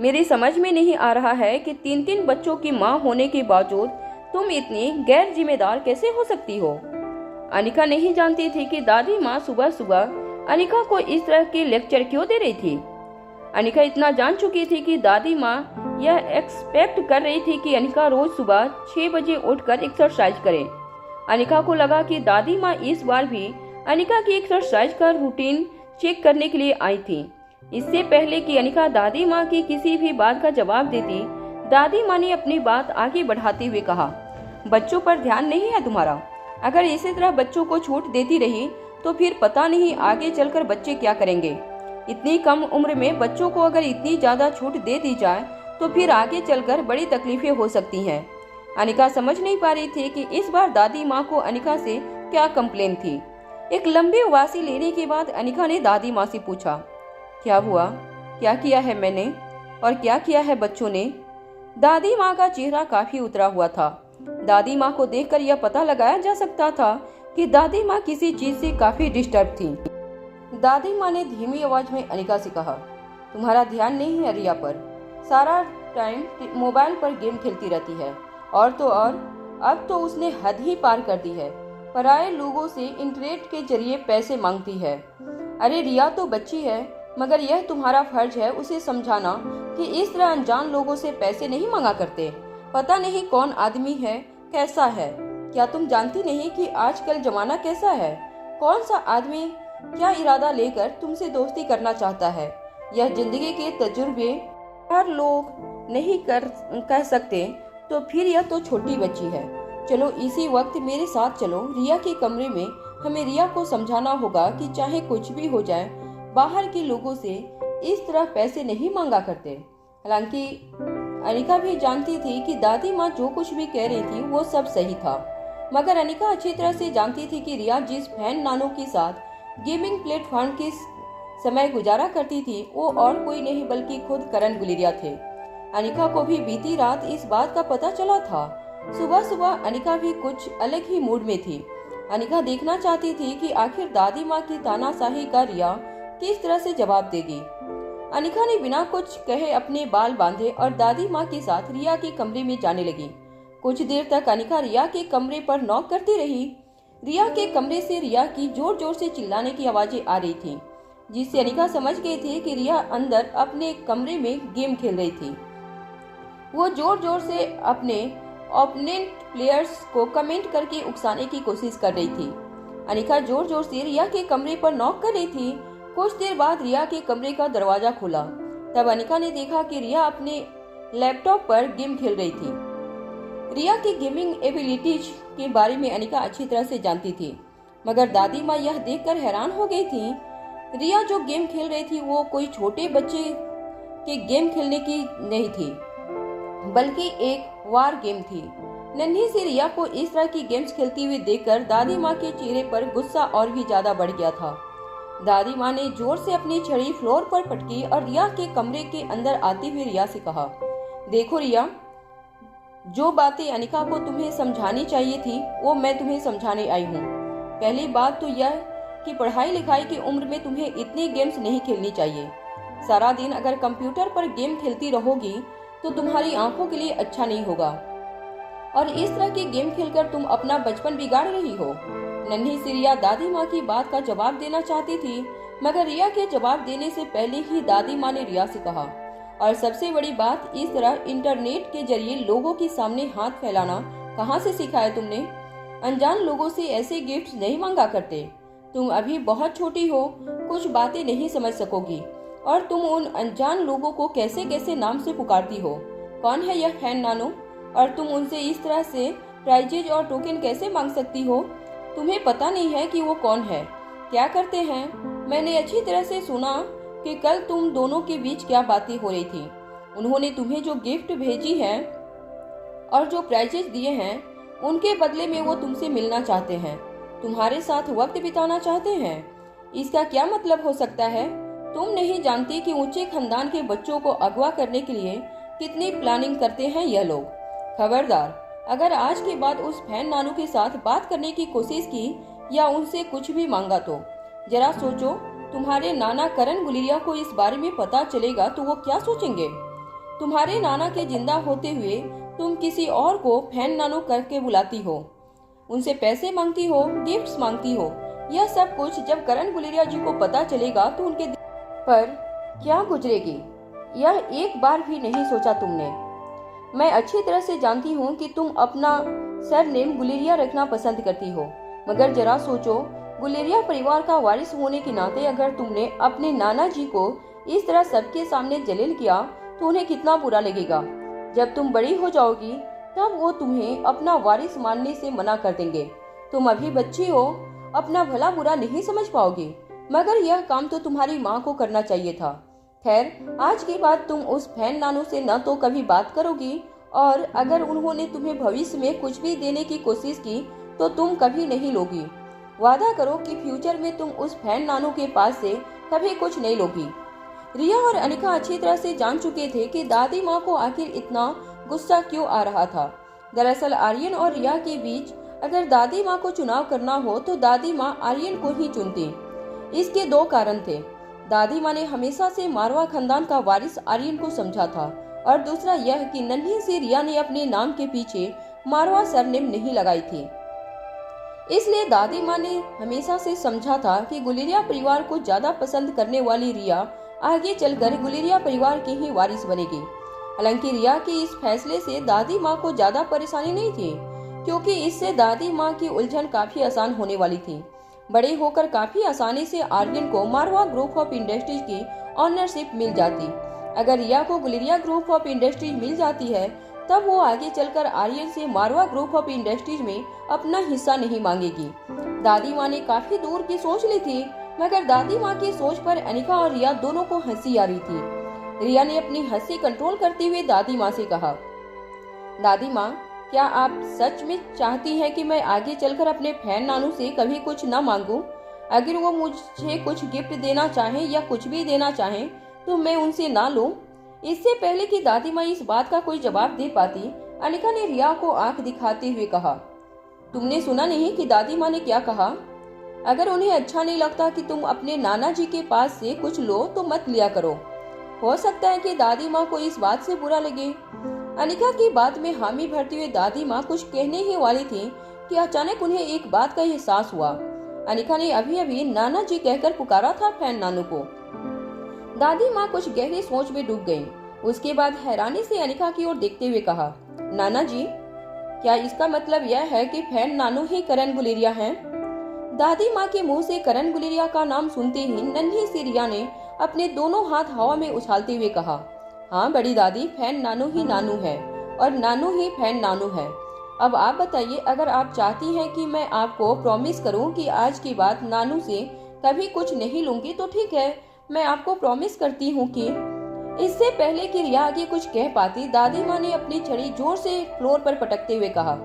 मेरी समझ में नहीं आ रहा है कि 3 बच्चों की माँ होने के बावजूद तुम इतनी गैर जिम्मेदार कैसे हो सकती हो। अनिका नहीं जानती थी कि दादी माँ सुबह सुबह अनिका को इस तरह के लेक्चर क्यों दे रही थी। अनिका इतना जान चुकी थी कि दादी माँ यह एक्सपेक्ट कर रही थी कि अनिका रोज सुबह 6 बजे उठकर एक्सरसाइज करे। अनिका को लगा कि दादी माँ इस बार भी अनिका की एक्सरसाइज का रूटीन चेक करने के लिए आई थी। इससे पहले कि अनिका दादी माँ की किसी भी बात का जवाब देती, दादी माँ ने अपनी बात आगे बढ़ाते हुए कहा, बच्चों पर ध्यान नहीं है तुम्हारा। अगर इसी तरह बच्चों को छूट देती रही तो फिर पता नहीं आगे चलकर बच्चे क्या करेंगे। इतनी कम उम्र में बच्चों को अगर इतनी ज्यादा छूट दे दी जाए तो फिर आगे चलकर बड़ी तकलीफें हो सकती हैं। अनिका समझ नहीं पा रही थी कि इस बार दादी माँ को अनिका से क्या कंप्लेन थी। एक लंबी उबासी लेने के बाद अनिका ने दादी माँ से पूछा, क्या हुआ, क्या किया है मैंने और क्या किया है बच्चों ने। दादी माँ का चेहरा काफी उतरा हुआ था। दादी माँ को देखकर यह पता लगाया जा सकता था कि दादी माँ किसी चीज से काफी डिस्टर्ब थी। दादी माँ ने धीमी आवाज में अनिका से कहा, तुम्हारा ध्यान नहीं है रिया पर, सारा टाइम मोबाइल पर गेम खेलती रहती है और तो और अब तो उसने हद ही पार कर दी है। पराये लोगों से इंटरनेट के जरिए पैसे मांगती है। अरे रिया तो बच्ची है, मगर यह तुम्हारा फर्ज है उसे समझाना कि इस तरह अनजान लोगों से पैसे नहीं मांगा करते। पता नहीं कौन आदमी है, कैसा है। क्या तुम जानती नहीं कि आजकल जमाना कैसा है। कौन सा आदमी क्या इरादा लेकर तुमसे दोस्ती करना चाहता है, यह जिंदगी के तजुर्बे हर लोग नहीं कह सकते। तो फिर यह तो छोटी बच्ची है। चलो इसी वक्त मेरे साथ चलो रिया के कमरे में। हमें रिया को समझाना होगा कि चाहे कुछ भी हो जाए, बाहर के लोगों से इस तरह पैसे नहीं मांगा करते। हालांकि अनिका भी जानती थी कि दादी माँ जो कुछ भी कह रही थी वो सब सही था, मगर अनिका अच्छी तरह से जानती थी कि रिया जिस फैन नानों के साथ गेमिंग प्लेटफॉर्म के समय गुजारा करती थी वो और कोई नहीं बल्कि खुद करण गुलेरिया थे। अनिका को भी बीती रात इस बात का पता चला था। सुबह सुबह अनिका भी कुछ अलग ही मूड में थी। अनिका देखना चाहती थी कि आखिर दादी माँ की तानाशाही का रिया किस तरह से जवाब देगी। अनिका ने बिना कुछ कहे अपने बाल बांधे और दादी माँ के साथ रिया के कमरे में जाने लगी। कुछ देर तक अनिका रिया के कमरे पर नॉक करती रही। रिया के कमरे से रिया की जोर जोर से चिल्लाने की आवाजें आ रही थी, जिससे अनिका समझ गई थी कि रिया अंदर अपने कमरे में गेम खेल रही थी। वो जोर जोर से अपने ओपोनेंट प्लेयर्स को कमेंट करके उकसाने की कोशिश कर रही थी। अनिका जोर जोर से रिया के कमरे पर नॉक कर रही थी। कुछ देर बाद रिया के कमरे का दरवाजा खुला। तब अनिका ने देखा कि रिया अपने लैपटॉप पर गेम खेल रही थी। रिया की गेमिंग एबिलिटीज के बारे में अनिका अच्छी तरह से जानती थी, मगर दादी माँ यह देखकर हैरान हो गई थी। रिया जो गेम खेल रही थी वो कोई छोटे बच्चे के गेम खेलने की नहीं थी, बल्कि एक वार गेम थी। नन्ही सी रिया को इस तरह की गेम्स खेलती हुई देखकर दादी माँ के चेहरे पर गुस्सा और भी ज्यादा बढ़ गया था। दादी माँ ने जोर से अपनी छड़ी फ्लोर पर पटकी और रिया के कमरे के अंदर आती हुई रिया से कहा, देखो रिया, जो बातें अनिका को तुम्हें समझानी चाहिए थी वो मैं तुम्हें समझाने आई हूँ। पहली बात तो यह कि पढ़ाई लिखाई की उम्र में तुम्हें इतनी गेम्स नहीं खेलनी चाहिए। सारा दिन अगर कंप्यूटर पर गेम खेलती रहोगी तो तुम्हारी आंखों के लिए अच्छा नहीं होगा, और इस तरह की गेम खेलकर तुम अपना बचपन बिगाड़ रही हो। नन्ही सी रिया दादी माँ की बात का जवाब देना चाहती थी, मगर रिया के जवाब देने से पहले ही दादी माँ ने रिया से कहा, और सबसे बड़ी बात, इस तरह इंटरनेट के जरिए लोगों के सामने हाथ फैलाना कहाँ से सिखाया तुमने? अनजान लोगों से ऐसे गिफ्ट्स नहीं मांगा करते। तुम अभी बहुत छोटी हो, कुछ बातें नहीं समझ सकोगी, और तुम उन अनजान लोगों को कैसे कैसे नाम से पुकारती हो। कौन है यह फैन नानो? और तुम उनसे इस तरह से प्राइजेज और टोकन कैसे मांग सकती हो? तुम्हें पता नहीं है कि वो कौन है, क्या करते हैं। मैंने अच्छी तरह से सुना कि कल तुम दोनों के बीच क्या बातें हो रही थी। उन्होंने तुम्हें जो गिफ्ट भेजी है और जो प्राइजेज दिए हैं, उनके बदले में वो तुमसे मिलना चाहते हैं, तुम्हारे साथ वक्त बिताना चाहते हैं। इसका क्या मतलब हो सकता है? तुम नहीं जानती कि ऊंचे खानदान के बच्चों को अगवा करने के लिए कितनी प्लानिंग करते हैं यह लोग। खबरदार, अगर आज के बाद उस फैन नानू के साथ बात करने की कोशिश की या उनसे कुछ भी मांगा तो जरा सोचो, तुम्हारे नाना करण गुलेरिया को इस बारे में पता चलेगा तो वो क्या सोचेंगे। तुम्हारे नाना के जिंदा होते हुए तुम किसी और को फैन नानू करके बुलाती हो, उनसे पैसे मांगती हो, गिफ्ट्स मांगती हो। यह सब कुछ जब करण गुलेरिया जी को पता चलेगा तो उनके दिल पर क्या गुजरेगी, यह एक बार भी नहीं सोचा तुमने। मैं अच्छी तरह से जानती हूँ कि तुम अपना सरनेम गुलेरिया रखना पसंद करती हो, मगर जरा सोचो, गुलेरिया परिवार का वारिस होने के नाते अगर तुमने अपने नाना जी को इस तरह सबके सामने जलील किया तो उन्हें कितना बुरा लगेगा। जब तुम बड़ी हो जाओगी तब वो तुम्हें अपना वारिस मानने से मना कर देंगे। तुम अभी बच्ची हो, अपना भला बुरा नहीं समझ पाओगी, मगर यह काम तो तुम्हारी माँ को करना चाहिए था। खैर, आज के बाद तुम उस फैन नानू से न तो कभी बात करोगी, और अगर उन्होंने तुम्हें भविष्य में कुछ भी देने की कोशिश की तो तुम कभी नहीं लोगी। वादा करो कि फ्यूचर में तुम उस फैन नानू के पास से कभी कुछ नहीं लोगी। रिया और अनिका अच्छी तरह से जान चुके थे कि दादी माँ को आखिर इतना गुस्सा क्यों आ रहा था। दरअसल आर्यन और रिया के बीच अगर दादी माँ को चुनाव करना हो तो दादी माँ आर्यन को ही चुनती। इसके दो कारण थे। दादी माँ ने हमेशा से मारवा खानदान का वारिस आर्यन को समझा था, और दूसरा यह कि नन्ही सी रिया ने अपने नाम के पीछे मारवा सरनेम नहीं लगाई थी। इसलिए दादी माँ ने हमेशा से समझा था कि गुलेरिया परिवार को ज्यादा पसंद करने वाली रिया आगे चलकर गुलेरिया परिवार की ही वारिस बनेगी। हालांकि रिया के इस फैसले से दादी माँ को ज्यादा परेशानी नहीं थी, क्योंकि इससे दादी माँ की उलझन काफी आसान होने वाली थी। बड़े होकर काफी आसानी से आर्यन को मारवा ग्रुप ऑफ इंडस्ट्रीज की ऑनरशिप मिल जाती। अगर रिया को गुलेरिया ग्रुप ऑफ इंडस्ट्रीज मिल जाती है तब वो आगे चलकर आर्यन से मारवा ग्रुप ऑफ इंडस्ट्रीज में अपना हिस्सा नहीं मांगेगी। दादी माँ ने काफी दूर की सोच ली थी, मगर दादी माँ की सोच पर अनिका और रिया दोनों को हंसी आ रही थी। रिया ने अपनी हंसी कंट्रोल करते हुए दादी माँ से कहा, दादी माँ, क्या आप सच में चाहती हैं कि मैं आगे चलकर अपने फैन नानू से कभी कुछ न मांगूं? अगर वो मुझे कुछ गिफ्ट देना चाहें या कुछ भी देना चाहें तो मैं उनसे ना लूं? इससे पहले कि दादी माँ इस बात का कोई जवाब दे पाती, अनिका ने रिया को आंख दिखाते हुए कहा, तुमने सुना नहीं कि दादी माँ ने क्या कहा? अगर उन्हें अच्छा नहीं लगता कि तुम अपने नाना जी के पास से कुछ लो तो मत लिया करो। हो सकता है कि दादी माँ को इस बात से बुरा लगे। अनिका की बात में हामी भरते हुए दादी माँ कुछ कहने ही वाली थी कि अचानक उन्हें एक बात का एहसास हुआ। अनिका ने अभी अभी नाना जी कहकर पुकारा था फैन नानू को। दादी माँ कुछ गहरी सोच में डूब गईं। उसके बाद हैरानी से अनिका की ओर देखते हुए कहा, नाना जी, क्या इसका मतलब यह है कि फैन नानू ही करण गुलेरिया हैं? दादी माँ के मुंह से करण गुलेरिया का नाम सुनते ही नन्ही सी रिया ने अपने दोनों हाथ हवा में उछालते हुए कहा, हाँ बड़ी दादी, फैन नानू ही नानू है और नानू ही फैन नानू है। अब आप बताइए, अगर आप चाहती हैं कि मैं आपको प्रॉमिस करूं कि आज की बात नानू से कभी कुछ नहीं लूंगी तो ठीक है, मैं आपको प्रॉमिस करती हूं कि। इससे पहले कि रिया आगे कुछ कह पाती, दादी माँ ने अपनी छड़ी जोर से फ्लोर पर पटकते हुए कहा,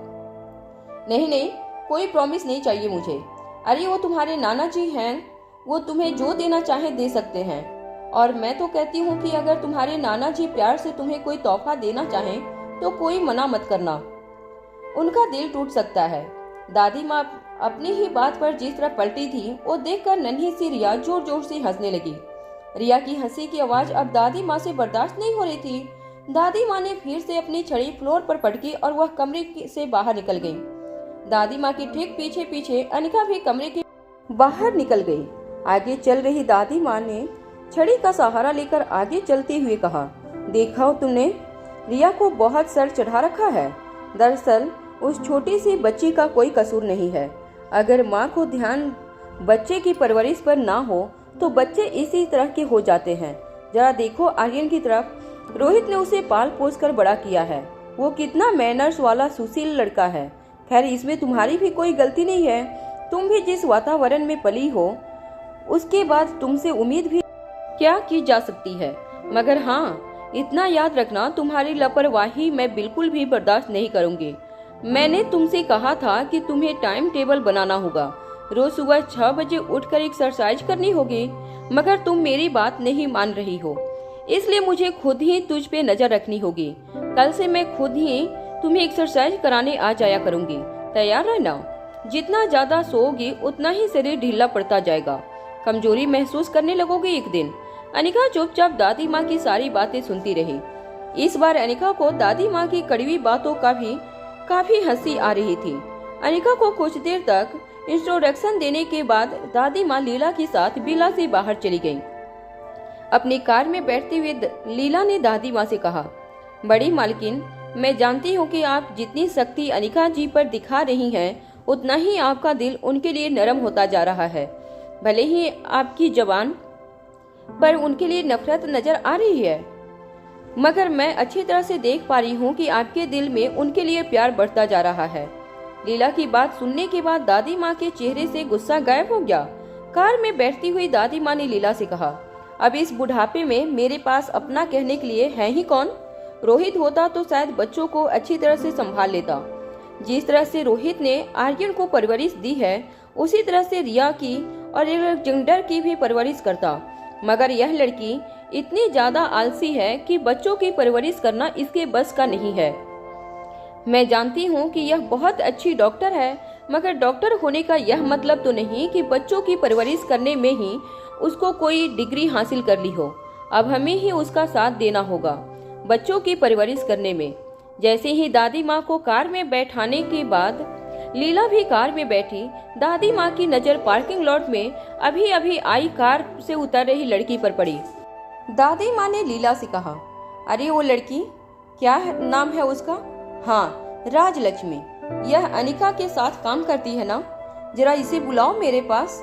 नहीं नहीं, कोई प्रॉमिस नहीं चाहिए मुझे। अरे वो तुम्हारे नाना जी हैं, वो तुम्हें जो देना चाहे दे सकते हैं। और मैं तो कहती हूँ कि अगर तुम्हारे नाना जी प्यार से तुम्हें कोई तोहफा देना चाहें तो कोई मना मत करना, उनका दिल टूट सकता है। दादी माँ अपनी ही बात पर जिस तरह पलटी थी वो देखकर नन्ही सी रिया जोर जोर से हंसने लगी। रिया की हंसी की आवाज अब दादी माँ से बर्दाश्त नहीं हो रही थी। दादी माँ ने फिर से अपनी छड़ी फ्लोर पर पटकी और वह कमरे से बाहर निकल गई। दादी माँ के ठीक पीछे पीछे अनिका भी कमरे के बाहर निकल गई। आगे चल रही दादी माँ ने छड़ी का सहारा लेकर आगे चलते हुए कहा, देखा तुमने, रिया को बहुत सर चढ़ा रखा है। दरअसल उस छोटी सी बच्ची का कोई कसूर नहीं है। अगर माँ को ध्यान बच्चे की परवरिश पर ना हो तो बच्चे इसी तरह के हो जाते हैं। जरा देखो आर्यन की तरफ, रोहित ने उसे पाल पोस कर बड़ा किया है। वो कितना मैनर्स वाला सुशील लड़का है। खैर, इसमें तुम्हारी भी कोई गलती नहीं है। तुम भी जिस वातावरण में पली हो उसके बाद तुमसे उम्मीद भी क्या की जा सकती है। मगर हाँ, इतना याद रखना, तुम्हारी लापरवाही मैं बिल्कुल भी बर्दाश्त नहीं करूंगी। मैंने तुमसे कहा था कि तुम्हें टाइम टेबल बनाना होगा, रोज सुबह 6 बजे उठकर एक्सरसाइज करनी होगी, मगर तुम मेरी बात नहीं मान रही हो। इसलिए मुझे खुद ही तुझ पे नजर रखनी होगी। कल से मैं खुद ही तुम्हें एक्सरसाइज कराने आ जाया करूंगी। तैयार रहना। जितना ज्यादा सोओगी उतना ही शरीर ढीला पड़ता जाएगा, कमजोरी महसूस करने लगोगी एक दिन। अनिका चुपचाप दादी माँ की सारी बातें सुनती रही। इस बार अनिका को दादी माँ की कड़वी बातों का भी काफी हंसी आ रही थी। अनिका को कुछ देर तक इंट्रोडक्शन देने के बाद दादी माँ लीला के साथ विला से बाहर चली गयी। अपनी कार में बैठते हुए लीला ने दादी माँ से कहा, बड़ी मालकिन, मैं जानती हूँ कि आप जितनी सख्ती अनिका जी पर दिखा रही हैं, उतना ही आपका दिल उनके लिए नरम होता जा रहा है। भले ही आपकी जबान पर उनके लिए नफरत नजर आ रही है, मगर मैं अच्छी तरह से देख पा रही हूँ कि आपके दिल में उनके लिए प्यार बढ़ता जा रहा है। लीला की बात सुनने के बाद दादी माँ के चेहरे से गुस्सा गायब हो गया। कार में बैठती हुई दादी माँ ने लीला से कहा, अब इस बुढ़ापे में मेरे पास अपना कहने के लिए है ही कौन? रोहित होता तो शायद बच्चों को अच्छी तरह से संभाल लेता। जिस तरह से रोहित ने आर्यन को परवरिश दी है, उसी तरह से रिया की और एलेक्जेंडर की भी परवरिश करता। मगर यह लड़की इतनी ज्यादा आलसी है कि बच्चों की परवरिश करना इसके बस का नहीं है। मैं जानती हूँ कि यह बहुत अच्छी डॉक्टर है, मगर डॉक्टर होने का यह मतलब तो नहीं कि बच्चों की परवरिश करने में ही उसको कोई डिग्री हासिल कर ली हो। अब हमें ही उसका साथ देना होगा बच्चों की परवरिश करने में। जैसे ही दादी माँ को कार में बैठाने के बाद लीला भी कार में बैठी। दादी माँ की नजर पार्किंग लॉट में अभी अभी आई कार से उतर रही लड़की पर पड़ी। दादी माँ ने लीला से कहा, अरे वो लड़की, क्या नाम है उसका? हाँ, राजलक्ष्मी। यह अनिका के साथ काम करती है ना? जरा इसे बुलाओ मेरे पास।